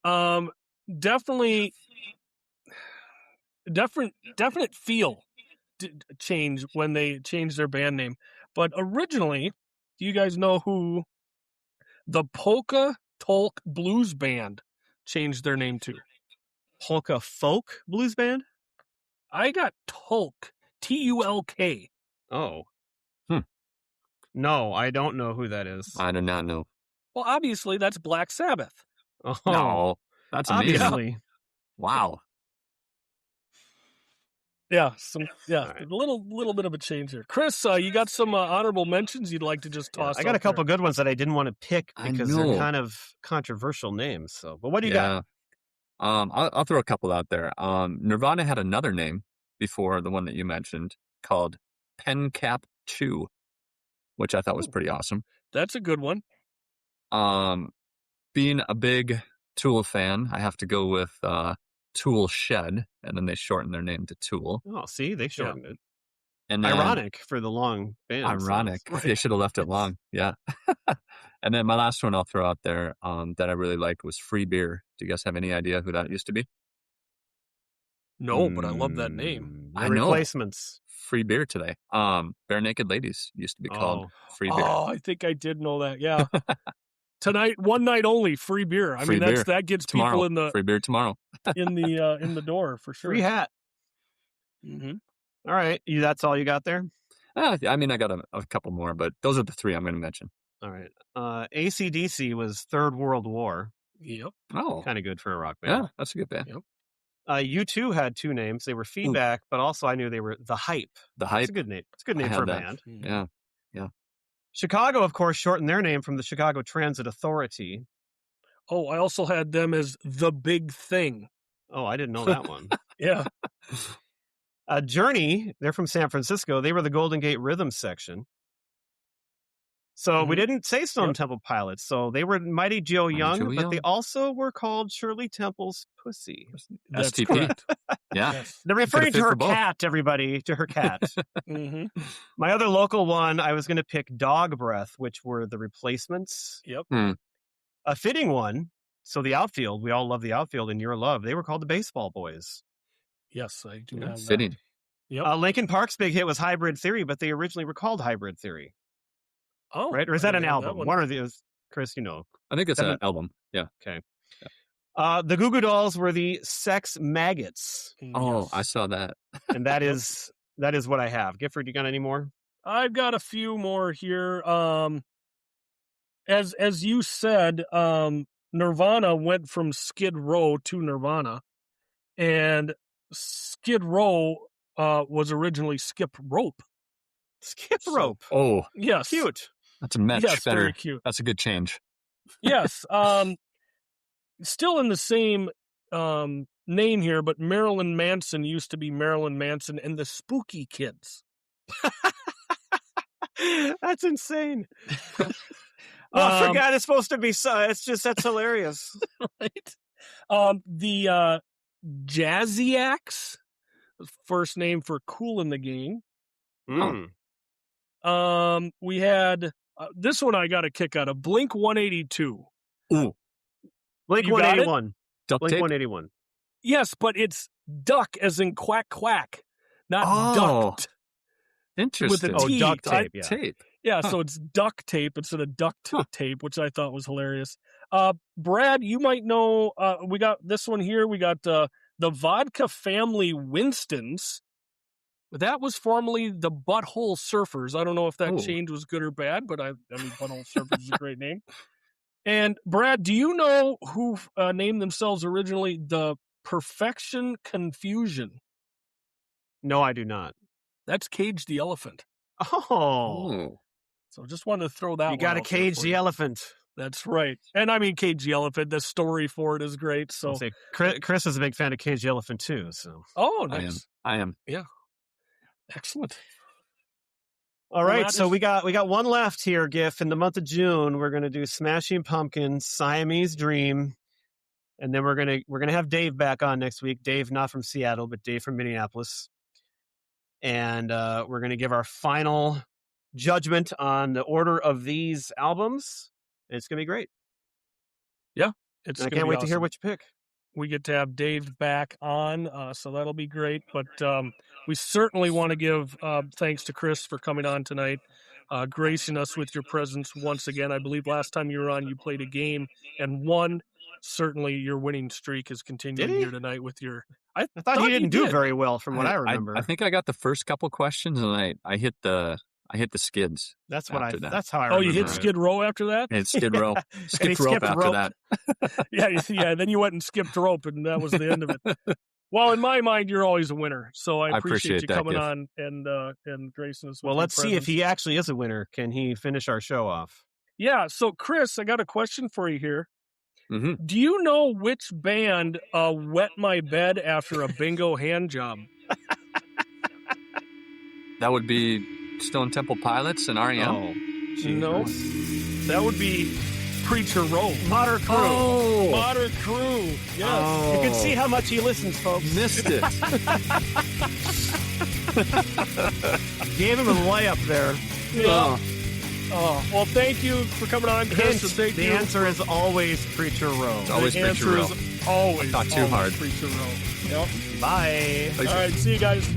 good. Definitely definite feel change when they changed their band name. But originally, do you guys know who the Polka Tulk Blues Band changed their name to? Polka Folk Blues Band? I got Tulk, Tulk. Oh. Hmm. No, I don't know who that is. I do not know. Well, obviously that's Black Sabbath. Oh, No, that's amazing. obviously. Wow. Yeah, All right. a little bit of a change here. Chris, you got some honorable mentions you'd like to just Yeah, toss? I got a out there? couple good ones that I didn't want to pick I because they're know. kind of controversial names. So, but what do you got? I'll throw a couple out there. Nirvana had another name before the one that you mentioned called Pen Cap Chew, which I thought was pretty awesome. That's a good one. Being a big Tool fan, I have to go with Tool Shed, and then they shortened their name to Tool. Oh, see, they shortened it. And then, Ironic for the long band. Ironic. Right. They should have left it long. Yeah. And then my last one I'll throw out there that I really liked was Free Beer. Do you guys have any idea who that used to be? No, but I love that name. The I know. replacements. Free Beer today. Bare Naked Ladies used to be called Free Beer. Oh, I think I did know that. Yeah. Tonight, one night only, free beer. I Free mean, beer. that gets Tomorrow. people in the Free Beer tomorrow. in the door for sure. Free hat. Mm-hmm. All right. That's all you got there? I mean, I got a couple more, but those are the three I'm going to mention. All right. AC/DC was Third World War. Yep. Oh, Kind of good for a rock band. yeah, that's a good band. Yep. U2 had two names. They were Feedback, but also I knew they were The Hype. The It's Hype. a good name. It's a good I name had for a that. band. Yeah. Chicago, of course, shortened their name from the Chicago Transit Authority. Oh, I also had them as The Big Thing. Oh, I didn't know that one. Yeah. Journey, they're from San Francisco. They were the Golden Gate Rhythm section. So we didn't say Stone Temple Pilots. So they were Mighty Joe Young, Joe but Young. they also were called Shirley Temple's Pussy. That's STP. correct. Yeah. Yes. They're referring fit to her for both. cat, everybody, to her cat. Mm-hmm. My other local one, I was going to pick Dog Breath, which were the Replacements. Yep. A fitting one. So the outfield, we all love the outfield in Your Love. They were called the Baseball Boys. Yes, I do have that. Fitting. Yep. Linkin Park's big hit was Hybrid Theory, but they originally were called Hybrid Theory, Oh, right? Or is I that an didn't know that album? one. One or the Chris, you know. I think it's Seven- an album. Yeah. Okay. The Goo Goo Dolls were the Sex Maggots, Oh, Yes. I saw that. and that is what I have. Gifford, you got any more? I've got a few more here. As you said, Nirvana went from Skid Row to Nirvana, and Skid Row was originally Skip Rope. Skip So- Rope. Oh, Yes, Cute. that's much Yes, better. very cute. That's a good change. Yes. Still in the same name here, but Marilyn Manson used to be Marilyn Manson and the Spooky Kids. That's insane. I Um, forgot it's supposed to be so. It's just, that's hilarious. Right? The Jazziacs, first name for Cool in the Gang. Mm. We had this one I got a kick out of, Blink 182. Ooh, Blink You got it? 181. duct Blink tape. 181. Yes, but it's duck as in quack quack, not Oh, duct. Interesting. Oh, T. duct I- tape. Yeah. Tape. Yeah, Huh. so it's duct tape instead of duct tape, which I thought was hilarious. Brad, you might know, we got this one here. We got the Vodka Family Winstons. That was formerly the Butthole Surfers. I don't know if that Oh. change was good or bad, but I mean, Butthole Surfers is a great name. And Brad, do you know who named themselves originally the Perfection Confusion? No, I do not. That's Cage the Elephant. Oh, So just wanted to throw that. you got to cage the elephant. That's right. And I mean, Cage the Elephant. The story for it is great. So Say, Chris is a big fan of Cage the Elephant too. So nice. I am. Yeah. Excellent. all right, so we got one left here, Giff. In the month of June, we're gonna do Smashing Pumpkins, Siamese Dream, and then we're gonna have Dave back on next week. Dave not from Seattle, but Dave from Minneapolis, and we're gonna give our final judgment on the order of these albums. It's gonna be great. Yeah, I can't wait to hear what you pick. We get to have Dave back on, so that'll be great. But we certainly want to give thanks to Chris for coming on tonight, gracing us with your presence once again. I believe last time you were on, you played a game and won. Certainly, your winning streak is continuing here tonight with your. I thought he didn't do very well, from what I remember. I think I got the first couple questions, and I hit the skids. That's how I remember. Oh, you hit Skid Row after that? I hit Skid Row. Skipped rope after that. Yeah. Then you went and skipped rope, and that was the end of it. Well, in my mind, you're always a winner. So I appreciate you coming on and gracing us. Well, let's see if he actually is a winner. Can he finish our show off? Yeah. So, Chris, I got a question for you here. Mm-hmm. Do you know which band wet my bed after a bingo hand job? That would be Stone Temple Pilots and R.E.M. Oh, no, that would be Preacher Row. Motor Crew. Oh. Motor Crew. Yes. Oh. You can see how much he listens, folks. Missed it. Gave him a layup there. Yeah. Oh, well, thank you for coming on, Chris. And the answer is always Preacher Row. It's always Preacher Row. Always Not too hard. Preacher Row. Yep. Bye. All right, see you guys.